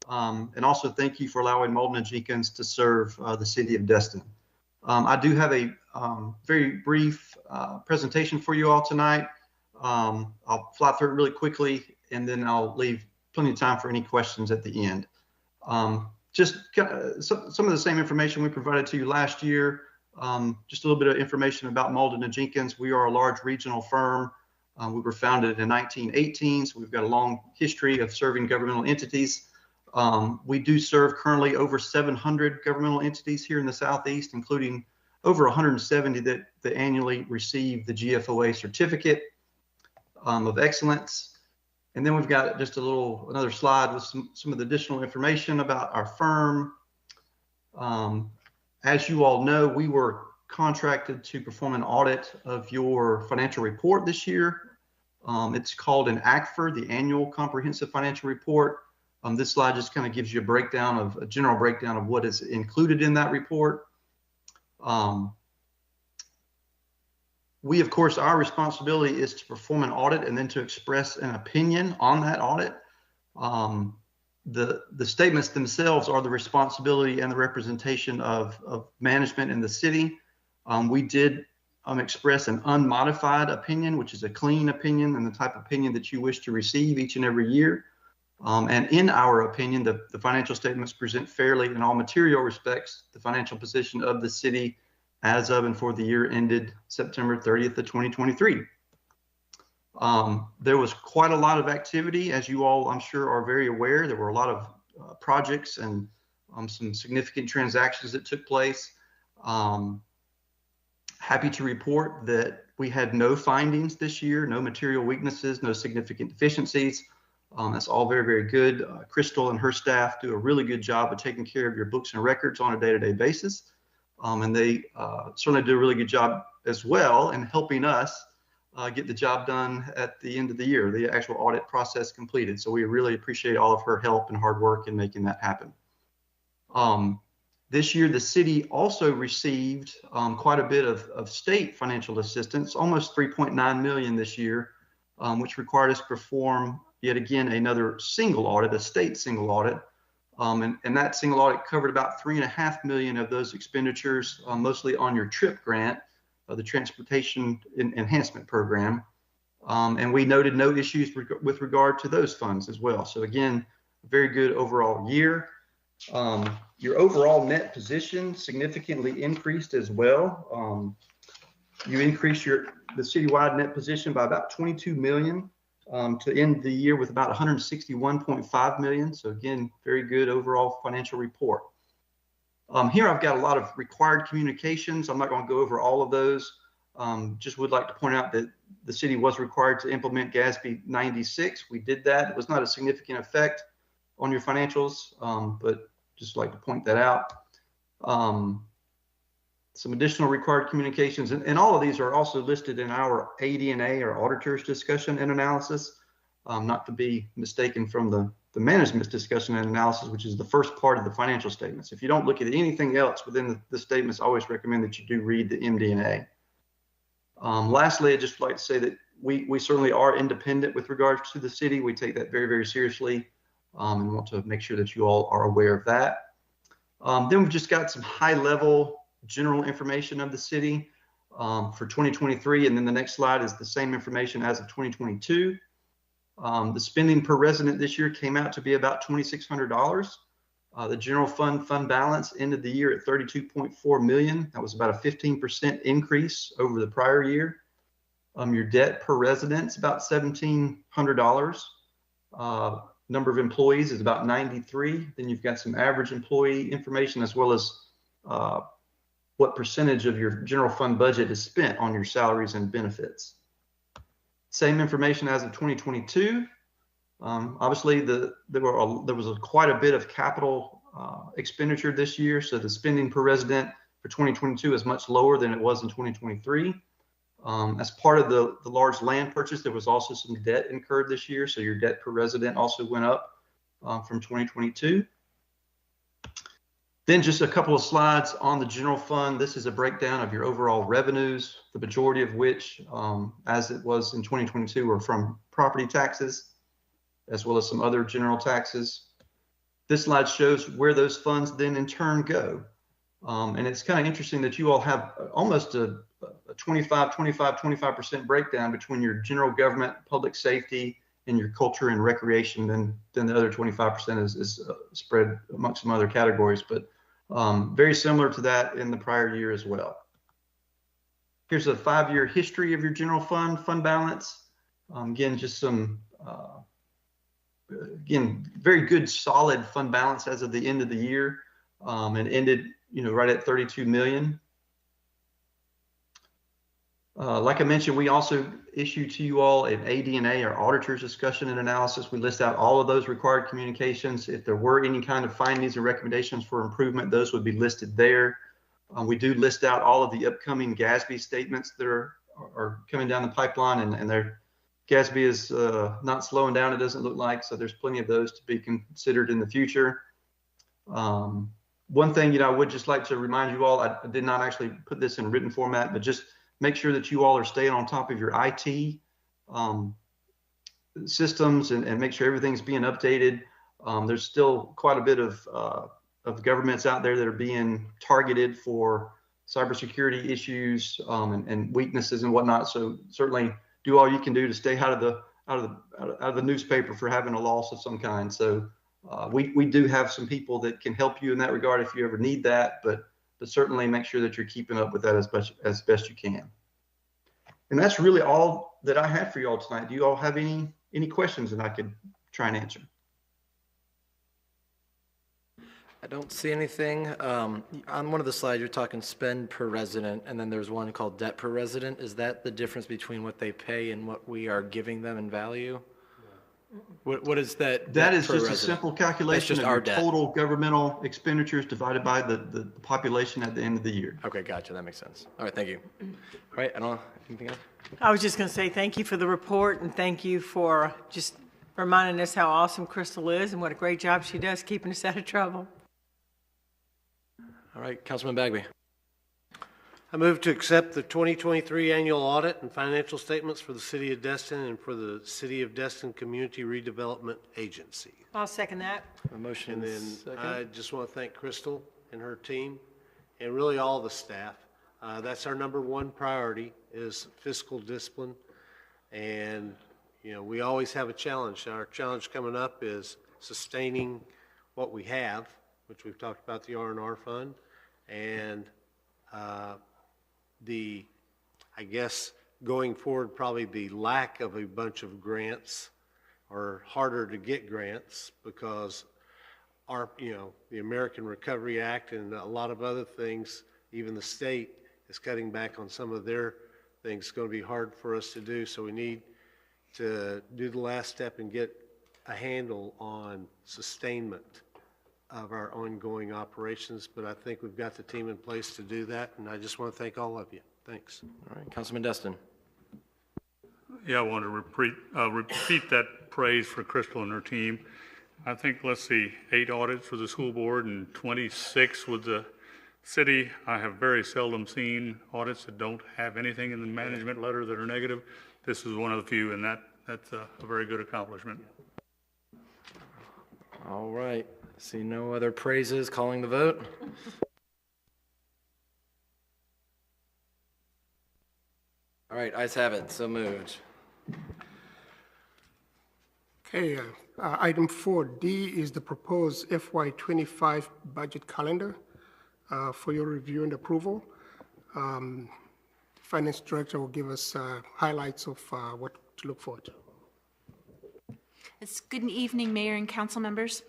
And also thank you for allowing Malden and Jenkins to serve the city of Destin. I do have a very brief presentation for you all tonight. I'll fly through it really quickly, and then I'll leave plenty of time for any questions at the end. Just some of the same information we provided to you last year. Just a little bit of information about Malden and Jenkins. We are a large regional firm. We were founded in 1918, so we've got a long history of serving governmental entities. We do serve currently over 700 governmental entities here in the Southeast, including over 170 that annually receive the GFOA certificate of excellence. And then we've got just another slide with some of the additional information about our firm. As you all know, we were contracted to perform an audit of your financial report this year. It's called an ACFR, the Annual Comprehensive Financial Report. This slide just kind of gives you a general breakdown of what is included in that report. We, of course, our responsibility is to perform an audit and then to express an opinion on that audit. The statements themselves are the responsibility and the representation of management in the city. We did express an unmodified opinion, which is a clean opinion and the type of opinion that you wish to receive each and every year. And in our opinion, the financial statements present fairly in all material respects the financial position of the city as of and for the year ended September 30th of 2023. There was quite a lot of activity, as you all, I'm sure, are very aware. There were a lot of projects and some significant transactions that took place. Happy to report that we had no findings this year, no material weaknesses, no significant deficiencies. That's all very, very good. Crystal and her staff do a really good job of taking care of your books and records on a day-to-day basis. And they certainly do a really good job as well in helping us get the job done at the end of the year, the actual audit process the This year, the city also received quite a bit of state financial assistance, almost $3.9 million this year, which required us to perform yet again another single audit, a state single audit. And that single audit covered about $3.5 million of those expenditures, mostly on your TRIP grant, the Transportation Enhancement Program. And we noted no issues with regard to those funds as well. So again, very good overall year. Your overall net position significantly increased as well. You increased the citywide net position by about 22 million to end the year with about 161.5 million. So again, very good overall financial report. Here I've got a lot of required communications. I'm not going to go over all of those. Just would like to point out that the city was required to implement GASB 96. We did that. It was not a significant effect on your financials, but just like to point that out. Some additional required communications, and all of these are also listed in our AD&A, or Auditor's Discussion and Analysis, not to be mistaken from the Management's Discussion and Analysis, which is the first part of the financial statements. If you don't look at anything else within the statements, I always recommend that you do read the MD&A. Lastly, I'd just like to say that we certainly are independent with regards to the city. We take that very, very seriously, and want to make sure that you all are aware of that. Then we've just got some high-level general information of the city for 2023, and then the next slide is the same information as of 2022. The spending per resident this year came out to be about $2,600. The general fund balance ended the year at $32.4 million. That was about a 15% increase over the prior year. Your debt per resident is about $1,700. Number of employees is about 93. Then you've got some average employee information, as well as what percentage of your general fund budget is spent on your salaries and benefits. Same information as of 2022. Obviously, there was quite a bit of capital expenditure this year, so the spending per resident for 2022 is much lower than it was in 2023. As part of the large land purchase, there was also some debt incurred this year, so your debt per resident also went up from 2022. Then just a couple of slides on the general fund. This is a breakdown of your overall revenues, the majority of which, as it was in 2022, were from property taxes, as well as some other general taxes. This slide shows where those funds then in turn go. And it's kind of interesting that you all have almost a 25% breakdown between your general government, public safety, and your culture and recreation. Then the other 25% is spread amongst some other categories, but very similar to that in the prior year as well. Here's a 5-year history of your general fund balance. Again, just some, very good solid fund balance as of the end of the year, and ended, right at 32 million. Like I mentioned, we also issue to you all an AD&A, or Auditor's Discussion and Analysis. We list out all of those required communications. If there were any kind of findings or recommendations for improvement, those would be listed there. We do list out all of the upcoming GASB statements that are coming down the pipeline, and their GASB is not slowing down, it doesn't look like, so there's plenty of those to be considered in the future. One thing, I would just like to remind you all, I did not actually put this in written format, but just make sure that you all are staying on top of your IT systems and make sure everything's being updated. There's still quite a bit of governments out there that are being targeted for cybersecurity issues and weaknesses and whatnot. So certainly do all you can do to stay out of the newspaper for having a loss of some kind. So we do have some people that can help you in that regard if you ever need that, but certainly make sure that you're keeping up with that as best you can. And that's really all that I have for you all tonight. Do you all have any questions that I could try and answer? I don't see anything. On one of the slides, you're talking spend per resident, and then there's one called debt per resident. Is that the difference between what they pay and what we are giving them in value? What is that? That is just a simple calculation of your debt. Total governmental expenditures divided by the population at the end of the year. Okay, gotcha. That makes sense. All right, thank you. All right, I don't know. Anything else? I was just going to say thank you for the report, and thank you for just reminding us how awesome Crystal is and what a great job she does keeping us out of trouble. All right, Councilman Bagby. I move to accept the 2023 annual audit and financial statements for the City of Destin and for the City of Destin Community Redevelopment Agency. I'll second that. A motion And then second. I just want to thank Crystal and her team and really all the staff. That's our number one priority is fiscal discipline. And, you know, we always have a challenge. Our challenge coming up is sustaining what we have, which we've talked about, the R&R fund, and I guess going forward, probably the lack of a bunch of grants or harder to get grants because the American Recovery Act and a lot of other things, even the state is cutting back on some of their things. It's going to be hard for us to do, so we need to do the last step and get a handle on sustainment of our ongoing operations, but I think we've got the team in place to do that, and I just want to thank all of you. Thanks. All right, Councilman Destin. Yeah, I want to repeat that praise for Crystal and her team. I think, let's see, 8 audits for the school board and 26 with the city. I have very seldom seen audits that don't have anything in the management letter that are negative. This is one of the few, and that's a very good accomplishment. All right, see no other praises, calling the vote. All right, ayes have it, so moved. Okay, item 4D is the proposed FY25 budget calendar for your review and approval. Finance Director will give us highlights of what to look forward to. It's good evening, Mayor and council members.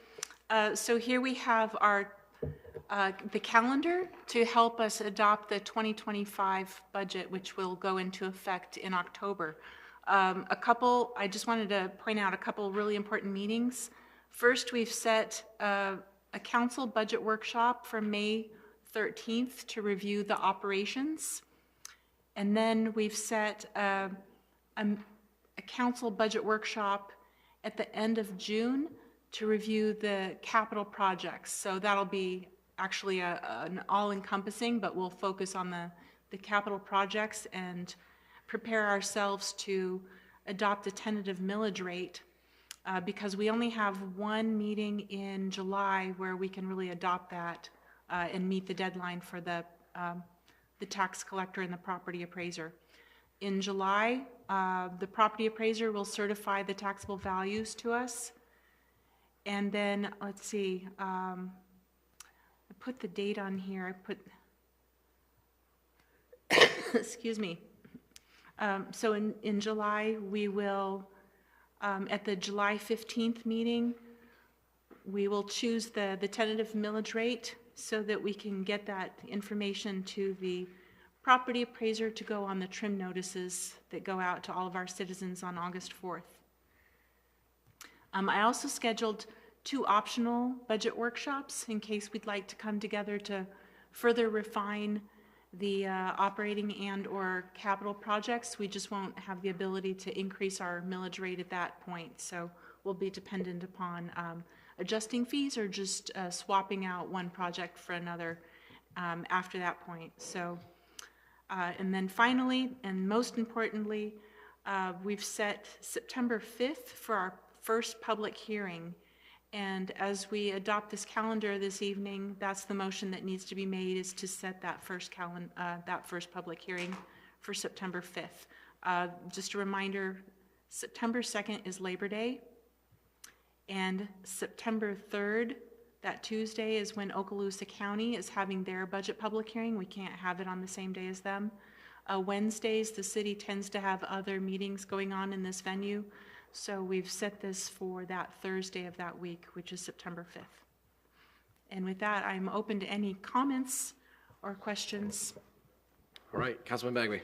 So here we have our the calendar to help us adopt the 2025 budget, which will go into effect in October. I just wanted to point out a couple really important meetings. First, we've set a council budget workshop for May 13th to review the operations. And then we've set a council budget workshop at the end of June to review the capital projects. So that'll be actually an all-encompassing, but we'll focus on the capital projects and prepare ourselves to adopt a tentative millage rate because we only have one meeting in July where we can really adopt that and meet the deadline for the tax collector and the property appraiser. In July, the property appraiser will certify the taxable values to us. And then, let's see, I put the date on here. Excuse me. So in July, we will, at the July 15th meeting, we will choose the tentative millage rate so that we can get that information to the property appraiser to go on the trim notices that go out to all of our citizens on August 4th. I also scheduled 2 optional budget workshops in case we'd like to come together to further refine the operating and or capital projects. We just won't have the ability to increase our millage rate at that point. So we'll be dependent upon adjusting fees or just swapping out one project for another after that point. So, and then finally, and most importantly, we've set September 5th for our first public hearing. And as we adopt this calendar this evening, that's the motion that needs to be made, is to set that first public hearing for September 5th. Just a reminder, September 2nd is Labor Day, and September 3rd, that Tuesday, is when Okaloosa County is having their budget public hearing. We can't have it on the same day as them. Wednesdays, the city tends to have other meetings going on in this venue. So we've set this for that Thursday of that week, which is September 5th. And with that, I'm open to any comments or questions. All right, Councilman Bagby.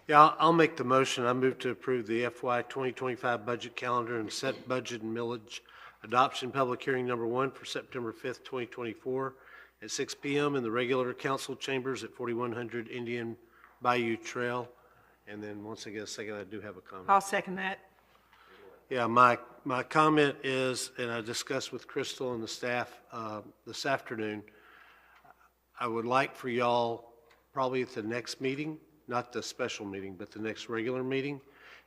Yeah, I'll make the motion. I move to approve the FY 2025 budget calendar and set budget and millage adoption public hearing number 1 for September 5th, 2024 at 6 p.m. in the regular council chambers at 4100 Indian Bayou Trail. And then once I get a second, I do have a comment. I'll second that. Yeah, my comment is, and I discussed with Crystal and the staff this afternoon, I would like for y'all, probably at the next meeting, not the special meeting, but the next regular meeting,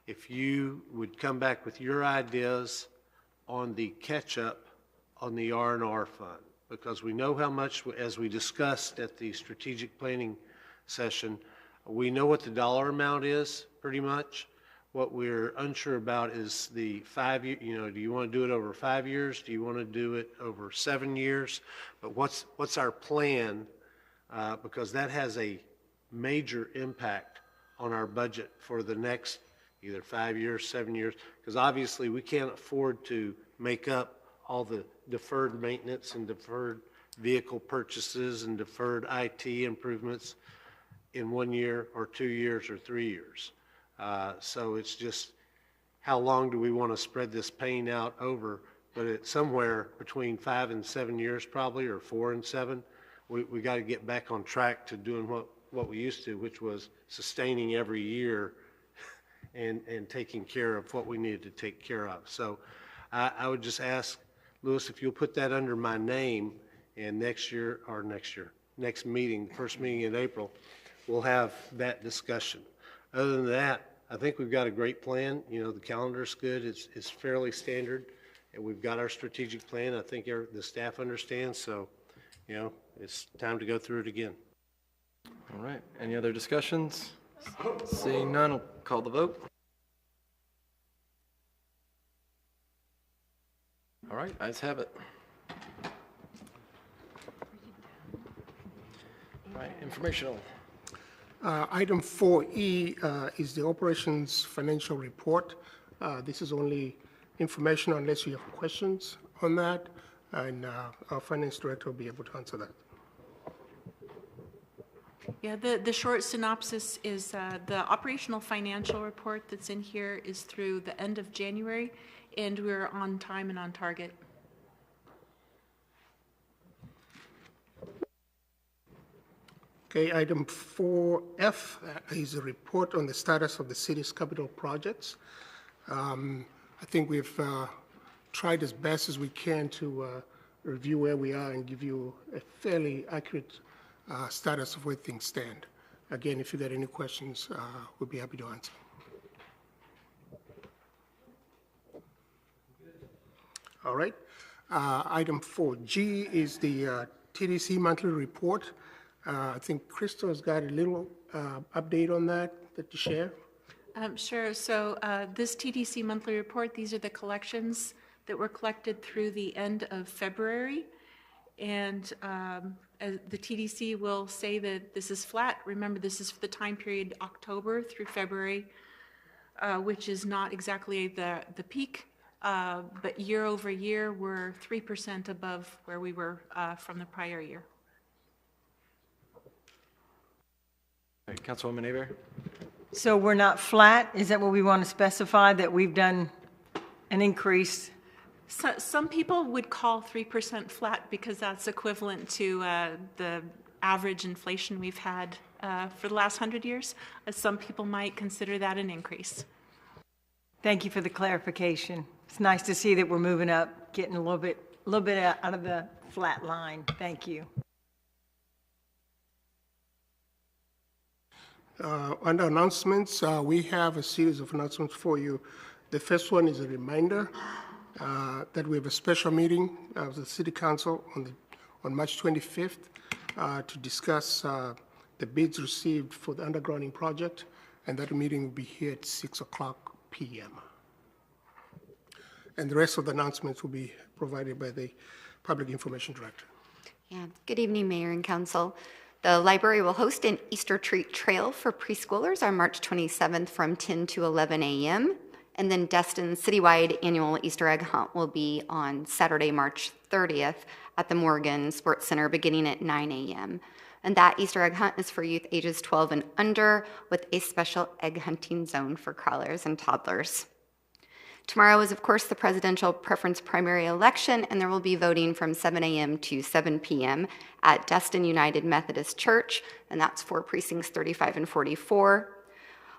if you would come back with your ideas on the catch-up on the R&R fund, because we know how much, as we discussed at the strategic planning session, we know what the dollar amount is, pretty much. What we're unsure about is the 5 year, do you want to do it over 5 years? Do you want to do it over 7 years? But what's our plan? Because that has a major impact on our budget for the next either 5 years, 7 years, because obviously we can't afford to make up all the deferred maintenance and deferred vehicle purchases and deferred IT improvements in 1 year or 2 years or 3 years. So it's just how long do we want to spread this pain out over? But it's somewhere between 5 and 7 years probably, or 4 and 7. We got to get back on track to doing what we used to, which was sustaining every year and taking care of what we needed to take care of. So I would just ask, Louis, if you'll put that under my name, and next meeting, first meeting in April, we'll have that discussion. Other than that, I think we've got a great plan. The calendar's good. It's fairly standard, and we've got our strategic plan. I think the staff understands, so, it's time to go through it again. All right. Any other discussions? Seeing none, I'll call the vote. All right, ayes have it. All right, informational. Item 4E is the operations financial report. This is only information unless you have questions on that, and our finance director will be able to answer that. Yeah, the short synopsis is the operational financial report that's in here is through the end of January, and we're on time and on target. Okay, item 4F is a report on the status of the city's capital projects. I think we've tried as best as we can to review where we are and give you a fairly accurate status of where things stand. Again, if you got any questions, we'll be happy to answer. All right. Item 4G is the TDC monthly report. I think Crystal has got a little update on that to share. Sure. So this TDC monthly report, these are the collections that were collected through the end of February. And the TDC will say that this is flat. Remember, this is for the time period October through February, which is not exactly the peak. But year over year, we're 3% above where we were from the prior year. All right, Councilwoman Aber. So we're not flat? Is that what we want to specify, that we've done an increase? So, some people would call 3% flat because that's equivalent to the average inflation we've had for the last 100 years. Some people might consider that an increase. Thank you for the clarification. It's nice to see that we're moving up, getting a little bit out of the flat line. Thank you. Under announcements, we have a series of announcements for you. The first one is a reminder that we have a special meeting of the City Council on March 25th to discuss the bids received for the undergrounding project, and that meeting will be here at 6:00 p.m. And the rest of the announcements will be provided by the Public Information Director. Yeah. Good evening, Mayor and Council. The library will host an Easter treat trail for preschoolers on March 27th from 10 to 11 a.m. And then Destin's citywide annual Easter egg hunt will be on Saturday, March 30th at the Morgan Sports Center beginning at 9 a.m. And that Easter egg hunt is for youth ages 12 and under with a special egg hunting zone for crawlers and toddlers. Tomorrow is, of course, the presidential preference primary election, and there will be voting from 7 a.m. to 7 p.m. at Destin United Methodist Church, and that's for precincts 35 and 44.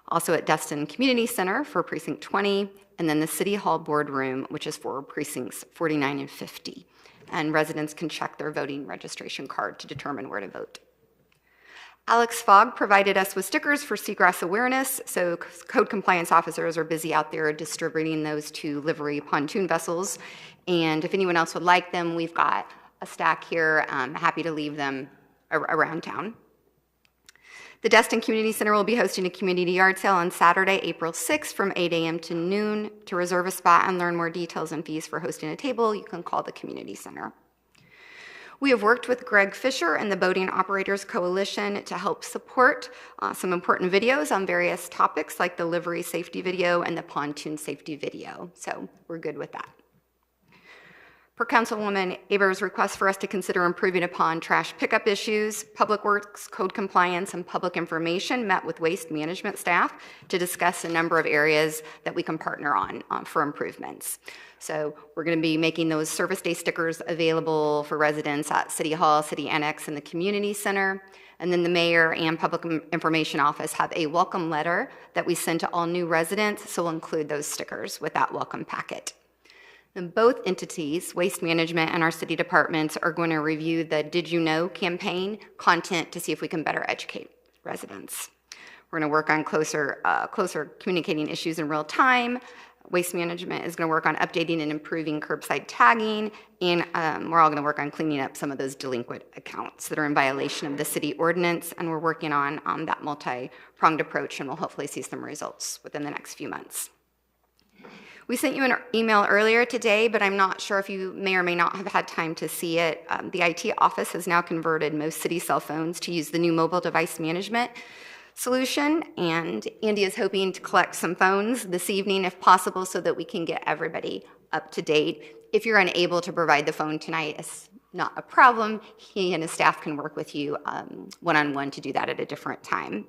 Also at Destin Community Center for precinct 20, and then the City Hall boardroom, which is for precincts 49 and 50. And residents can check their voting registration card to determine where to vote. Alex Fogg provided us with stickers for seagrass awareness, so code compliance officers are busy out there distributing those to livery pontoon vessels. And if anyone else would like them, we've got a stack here. I'm happy to leave them around town. The Destin Community Center will be hosting a community yard sale on Saturday, April 6th from 8 a.m. to noon. To reserve a spot and learn more details and fees for hosting a table, you can call the community center. We have worked with Greg Fisher and the Boating Operators Coalition to help support some important videos on various topics like the livery safety video and the pontoon safety video. So we're good with that. Per Councilwoman Aber's request for us to consider improving upon trash pickup issues, Public Works code compliance and public information met with waste management staff to discuss a number of areas that we can partner on for improvements. So we're going to be making those service day stickers available for residents at City Hall, City Annex, and the Community Center. And then the mayor and public information office have a welcome letter that we send to all new residents, so we'll include those stickers with that welcome packet. And both entities, Waste Management and our city departments, are going to review the Did You Know campaign content to see if we can better educate residents. We're going to work on closer communicating issues in real time. Waste Management is going to work on updating and improving curbside tagging, and we're all going to work on cleaning up some of those delinquent accounts that are in violation of the city ordinance, and we're working on that multi-pronged approach, and we'll hopefully see some results within the next few months. We sent you an email earlier today, but I'm not sure if you may or may not have had time to see it. The IT office has now converted most city cell phones to use the new mobile device management solution, and Andy is hoping to collect some phones this evening if possible so that we can get everybody up to date. If you're unable to provide the phone tonight, it's not a problem. He and his staff can work with you one-on-one to do that at a different time.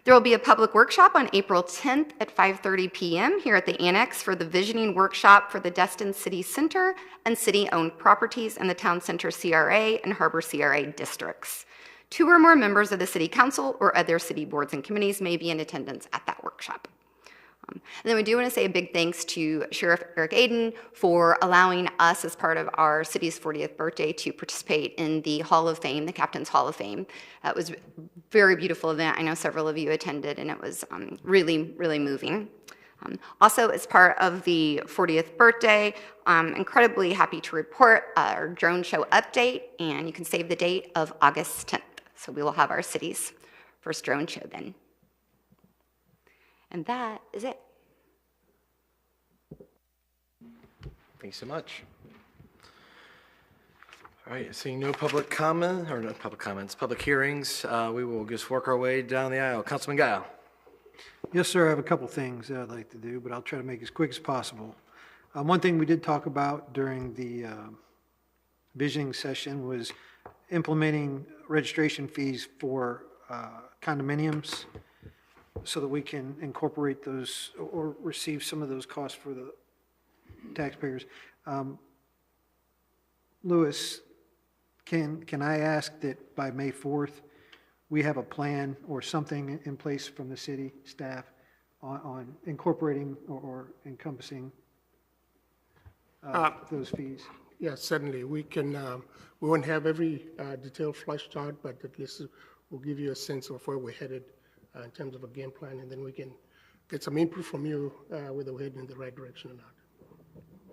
There will be a public workshop on April 10th at 5:30 p.m. here at the Annex for the visioning workshop for the Destin City Center and city-owned properties in the Town Center CRA and Harbor CRA districts. 2 or more members of the City Council or other city boards and committees may be in attendance at that workshop. And then we do want to say a big thanks to Sheriff Eric Aden for allowing us, as part of our city's 40th birthday, to participate in the Hall of Fame, the Captain's Hall of Fame. That was a very beautiful event. I know several of you attended, and it was really, really moving. Also, as part of the 40th birthday, I'm incredibly happy to report our drone show update, and you can save the date of August 10th. So we will have our city's first drone show then. And that is it. Thanks so much. All right, seeing no public comment, or no public comments, public hearings, we will just work our way down the aisle. Councilman Guile. Yes, sir. I have a couple things that I'd like to do, but I'll try to make it as quick as possible. One thing we did talk about during the visioning session was implementing registration fees for condominiums so that we can incorporate those or receive some of those costs for the taxpayers. Louis, can I ask that by May 4th, we have a plan or something in place from the city staff on incorporating or encompassing those fees? Yes, certainly. We can, we won't have every detail fleshed out, but at least we'll give you a sense of where we're headed in terms of a game plan, and then we can get some input from you whether we're heading in the right direction or not.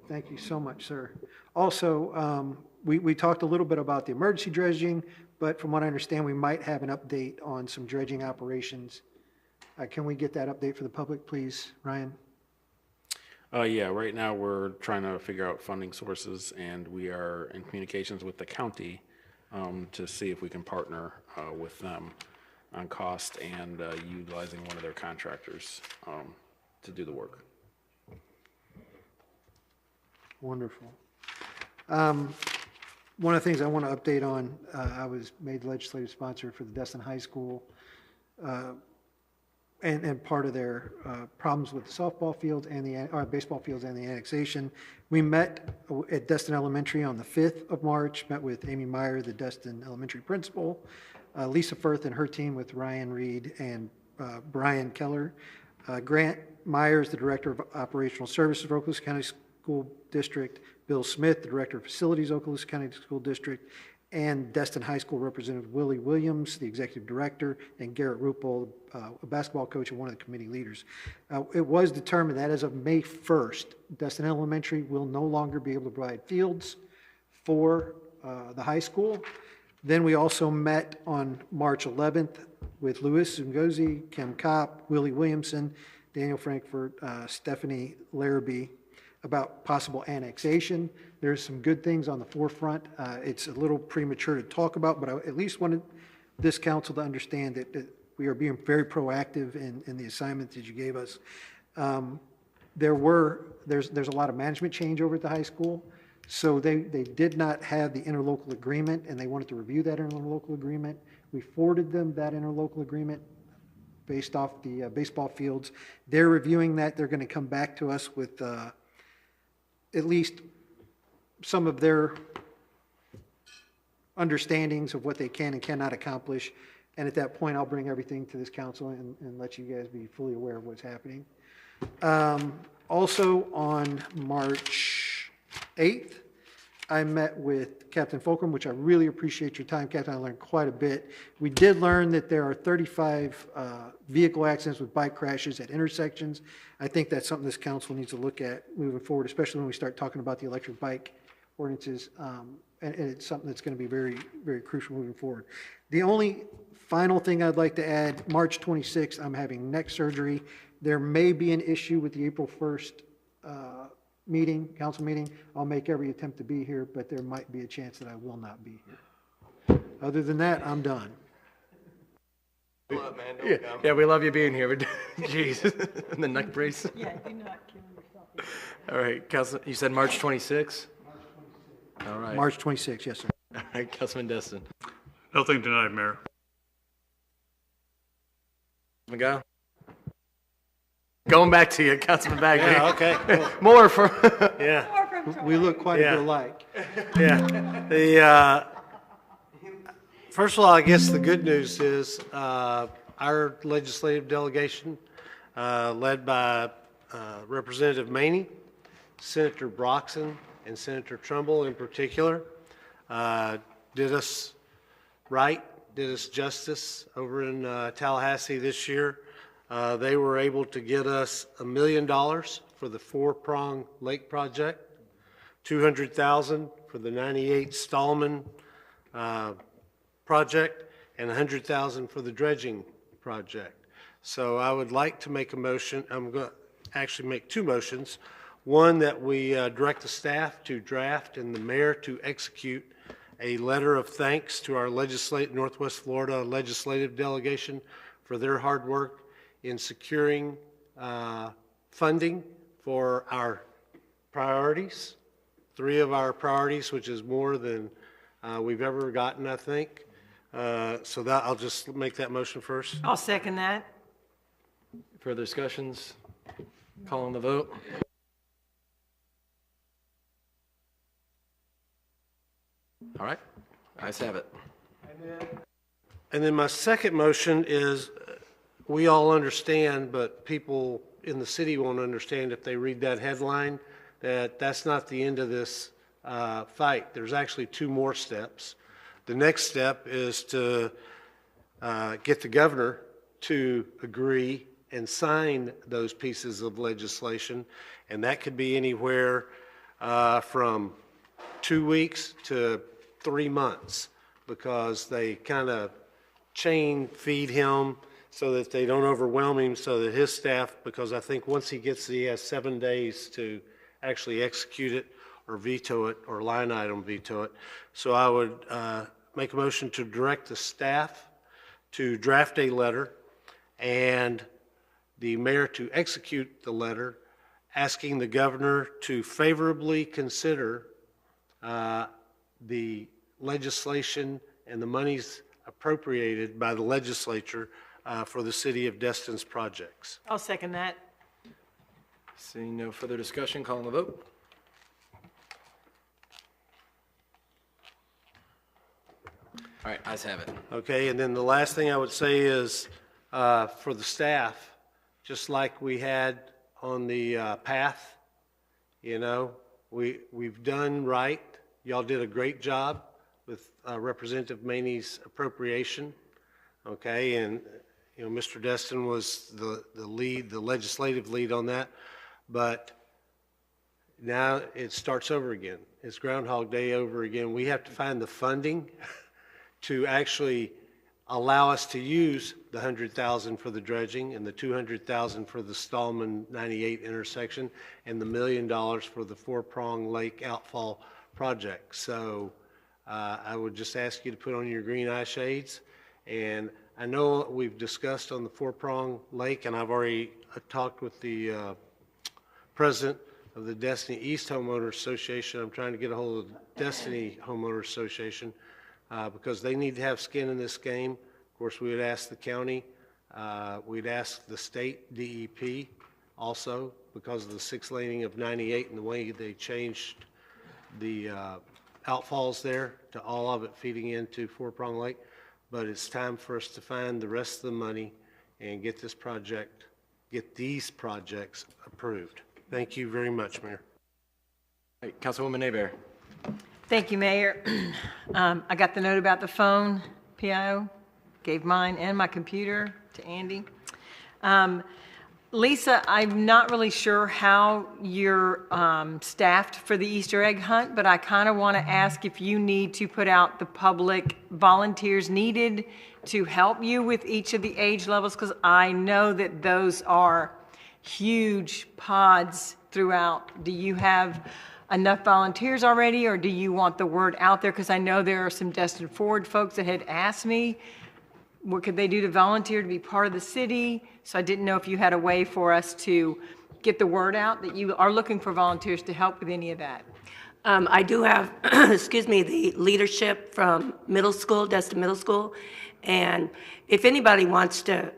Thank you so much, sir. Also, we talked a little bit about the emergency dredging, but from what I understand, we might have an update on some dredging operations. Can we get that update for the public, please, Ryan? Yeah, right now we're trying to figure out funding sources, and we are in communications with the county to see if we can partner with them on cost and utilizing one of their contractors to do the work. Wonderful. One of the things I want to update on, I was made legislative sponsor for the Destin High School, and part of their problems with the softball field and the baseball fields and the annexation. We met at Destin Elementary on the 5th of March, met with Amy Meyer, the Destin Elementary principal, Lisa Firth and her team with Ryan Reed and Brian Keller. Grant Myers, the Director of Operational Services for Okaloosa County School District, Bill Smith, the Director of Facilities, Okaloosa County School District, and Destin High School Representative Willie Williams, the executive director, and Garrett Ruppel, a basketball coach and one of the committee leaders. It was determined that as of May 1st, Destin Elementary will no longer be able to provide fields for the high school. Then we also met on March 11th with Louis Zungozi, Kim Kopp, Willie Williamson, Daniel Frankfurt, Stephanie Larrabee, about possible annexation. There's some good things on the forefront. It's a little premature to talk about, but I at least wanted this council to understand that we are being very proactive in the assignment that you gave us. There's a lot of management change over at the high school. So they did not have the interlocal agreement, and they wanted to review that interlocal agreement. We forwarded them that interlocal agreement based off the baseball fields. They're reviewing that. They're going to come back to us with at least some of their understandings of what they can and cannot accomplish. And at that point, I'll bring everything to this council and let you guys be fully aware of what's happening. Also on March 8th, I met with Captain Fulcrum, which I really appreciate your time, Captain. I learned quite a bit. We did learn that there are 35 vehicle accidents with bike crashes at intersections. I think that's something this council needs to look at moving forward, especially when we start talking about the electric bike ordinances. And it's something that's going to be very, very crucial moving forward. The only final thing I'd like to add, March 26th, I'm having neck surgery. There may be an issue with the April 1st council meeting. I'll make every attempt to be here, but there might be a chance that I will not be here. Other than that, I'm done. Yeah, we love you being here. Jeez, and the neck brace. Yeah, do not kill yourself. All right, Council, you said March 26th? All right. March 26th, yes, sir. All right, Councilman Destin. Nothing tonight, Mayor. McGowan? Going back to you, Councilman Bagley. Yeah, okay. Cool. More for. Yeah. We look quite a bit alike. Yeah. First of all, I guess the good news is our legislative delegation, led by Representative Maney, Senator Broxson, and Senator Trumbull in particular, did us right, did us justice over in Tallahassee this year. They were able to get us $1 million for the four-prong lake project, $200,000 for the 98 Stallman project, and $100,000 for the dredging project. So I would like to make a motion. I'm going to actually make two motions. One, that we direct the staff to draft and the mayor to execute a letter of thanks to our Northwest Florida legislative delegation for their hard work in securing funding for our priorities, 3 of our priorities, which is more than we've ever gotten, I think. So that I'll just make that motion first. I'll second that. Further discussions? Calling the vote. All right, ayes have it. And then my second motion is, we all understand, but people in the city won't understand if they read that headline, that that's not the end of this fight. There's actually 2 more steps. The next step is to get the governor to agree and sign those pieces of legislation, and that could be anywhere from 2 weeks to 3 months, because they kind of chain feed him so that they don't overwhelm him, so that his staff, because I think once he gets it, he has 7 days to actually execute it or veto it or line item veto it. So I would make a motion to direct the staff to draft a letter and the mayor to execute the letter, asking the governor to favorably consider the legislation and the monies appropriated by the legislature for the city of Destin's projects. I'll second that. Seeing no further discussion, calling the vote. All right, ayes have it. Okay, and then the last thing I would say is for the staff, just like we had on the path, you know, we've done right. Y'all did a great job. with Representative Maney's appropriation, okay? And, Mr. Destin was the lead, the legislative lead on that, but now it starts over again. It's Groundhog Day over again. We have to find the funding to actually allow us to use the $100,000 for the dredging and the $200,000 for the Stallman 98 intersection and the $1 million for the Four Prong Lake outfall project. So I would just ask you to put on your green eye shades. And I know we've discussed on the Four Prong Lake, and I've already talked with the president of the Destiny East Homeowners Association. I'm trying to get a hold of the Destiny Homeowners Association because they need to have skin in this game. Of course, we would ask the county, we'd ask the state DEP also because of the 6-laning of 98 and the way they changed the outfalls there to all of it feeding into Four Prong Lake. But it's time for us to find the rest of the money and get this project, get these projects approved. Thank you very much, Mayor. Hey, Councilwoman Abear. Thank you, Mayor. I got the note about the phone, PIO, gave mine and my computer to Andy. Lisa, I'm not really sure how you're staffed for the Easter egg hunt, but I kind of want to ask if you need to put out the public volunteers needed to help you with each of the age levels, because I know that those are huge pods throughout. Do you have enough volunteers already, or do you want the word out there? Because I know there are some Destin Forward folks that had asked me, what could they do to volunteer to be part of the city? So I didn't know if you had a way for us to get the word out that you are looking for volunteers to help with any of that. I do have, excuse me, the leadership from middle school, Destin Middle School. And if anybody wants to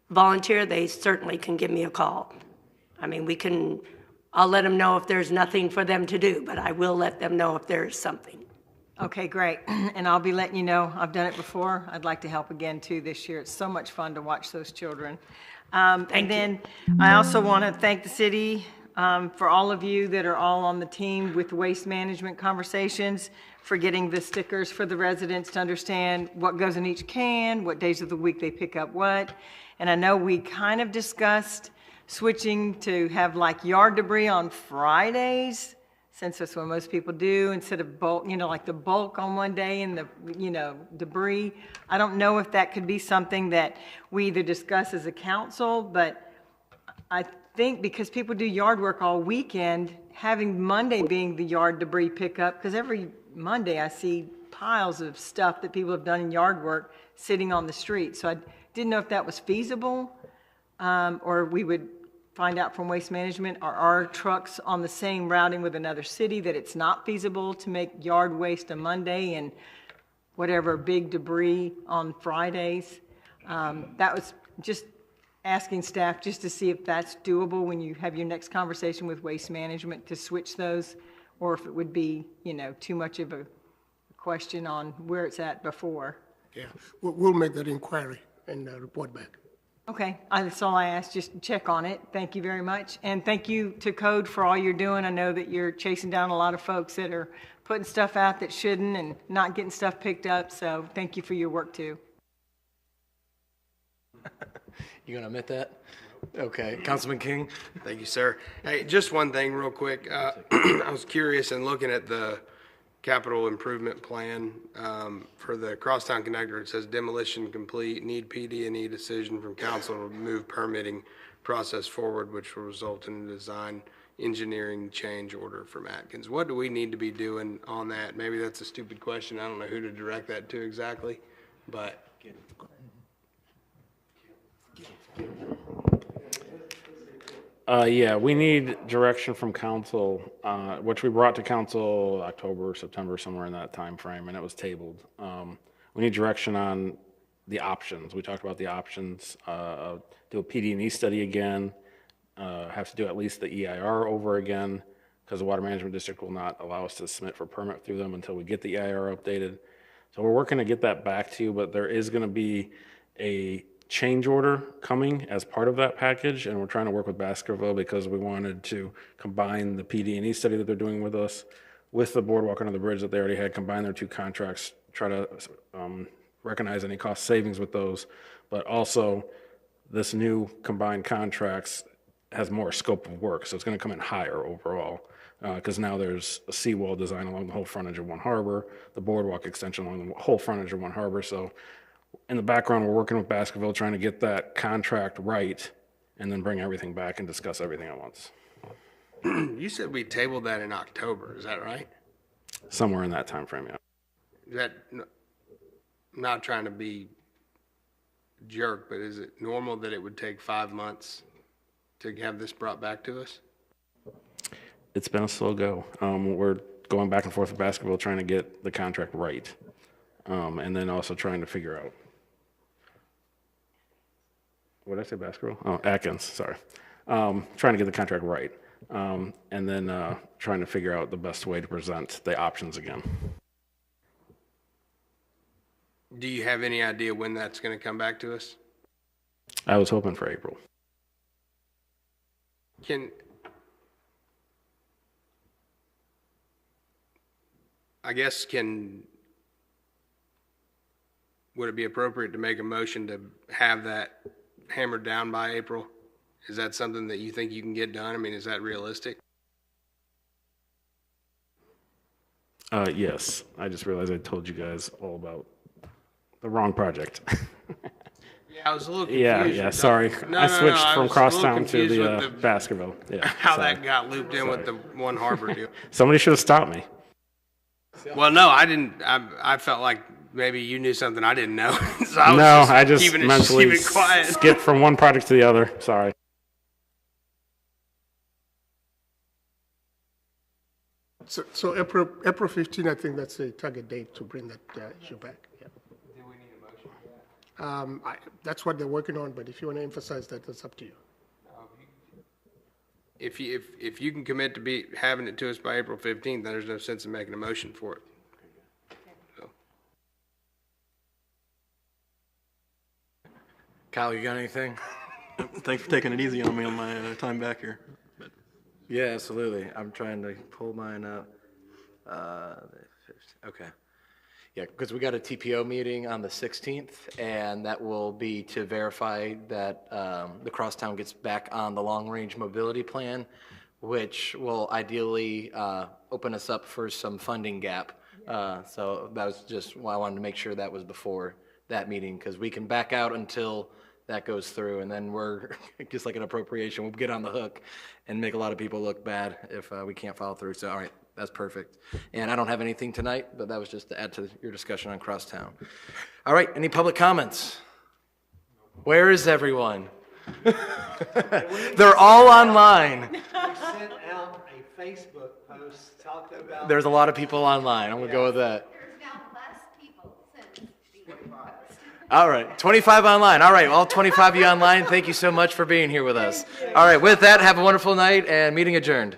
volunteer, they certainly can give me a call. I mean, I'll let them know if there's nothing for them to do, but I will let them know if there's something. Okay, great. And I'll be letting you know. I've done it before. I'd like to help again too this year. It's so much fun to watch those children. And then I also want to thank the city for all of you that are all on the team with waste management conversations, for getting the stickers for the residents to understand what goes in each can, what days of the week they pick up what. And I know we kind of discussed switching to have like yard debris on Fridays, since that's what most people do, instead of bulk, like the bulk on one day and the, debris. I don't know if that could be something that we either discuss as a council, but I think because people do yard work all weekend, having Monday being the yard debris pickup, because every Monday I see piles of stuff that people have done in yard work sitting on the street. So I didn't know if that was feasible, or we would find out from Waste Management, are our trucks on the same routing with another city that it's not feasible to make yard waste on Monday and whatever big debris on Fridays. That was just asking staff just to see if that's doable when you have your next conversation with Waste Management to switch those, or if it would be, too much of a question on where it's at before. Yeah, we'll make that inquiry and report back. Okay, that's all I asked, just check on it. Thank you very much. And thank you to Code for all you're doing. I know that you're chasing down a lot of folks that are putting stuff out that shouldn't and not getting stuff picked up, so thank you for your work too. You gonna admit that? Okay, Councilman King. Thank you, sir. Hey, just one thing real quick. I was curious in looking at the capital improvement plan for the crosstown connector. It says demolition complete, need PD&E decision from council to move permitting process forward, which will result in a design engineering change order from Atkins. What do we need to be doing on that? Maybe that's a stupid question. I don't know who to direct that to exactly, but. Yeah, we need direction from council, which we brought to council October, September, somewhere in that time frame, and it was tabled. We need direction on the options. We talked about the options, do a PD&E study again, have to do at least the EIR over again, because the Water Management District will not allow us to submit for permit through them until we get the EIR updated. So we're working to get that back to you, but there is going to be a change order coming as part of that package, and we're trying to work with Baskerville because we wanted to combine the PD&E study that they're doing with us with the boardwalk under the bridge that they already had, combine their two contracts, try to recognize any cost savings with those, but also this new combined contracts has more scope of work, so it's going to come in higher overall, because now there's a seawall design along the whole frontage of One Harbor, the boardwalk extension along the whole frontage of One Harbor. So in the background, we're working with Baskerville, trying to get that contract right, and then bring everything back and discuss everything at once. You said we tabled that in October, is that right? Somewhere in that time frame, yeah. Is that, I'm not trying to be a jerk, but is it normal that it would take 5 months to have this brought back to us? It's been a slow go. We're going back and forth with Baskerville, trying to get the contract right, and then also trying to figure out. What did I say, Baskerville? Oh, Atkins, sorry. Trying to get the contract right, and then trying to figure out the best way to present the options again. Do you have any idea when that's going to come back to us? I was hoping for April. Would it be appropriate to make a motion to have that hammered down by April? Is that something that you think you can get done? I mean, is that realistic? Yes, I just realized I told you guys all about the wrong project. Yeah, I was a little confused. Yeah, sorry. I switched from Crosstown to the Baskerville. Yeah, how that got looped in with the One Harbor deal. Somebody should have stopped me. Well, no, I didn't. I felt like maybe you knew something I didn't know. So I just keeping mentally it quiet. skipped from one project to the other. Sorry. So April 15, I think that's the target date to bring that issue back. Yeah. Do we need a motion for that? That's what they're working on, but if you want to emphasize that, that's up to you. If you can commit to having it to us by April 15th, then there's no sense in making a motion for it. So. Kyle, you got anything? Thanks for taking it easy on me on my time back here. Yeah, absolutely. I'm trying to pull mine up. Okay. Yeah, because we got a TPO meeting on the 16th, and that will be to verify that the Crosstown gets back on the long-range mobility plan, which will ideally open us up for some funding gap. So that was just why I wanted to make sure that was before that meeting, because we can back out until that goes through, and then we're just like an appropriation. We'll get on the hook and make a lot of people look bad if we can't follow through. So, all right, that's perfect. And I don't have anything tonight, but that was just to add to your discussion on Crosstown. All right, any public comments? Where is everyone? They're all online. We sent out a Facebook post talking about. There's a lot of people online. I'm going to go with that. All right, 25 online. All right, all 25 of you online, thank you so much for being here with us. All right, with that, have a wonderful night and meeting adjourned.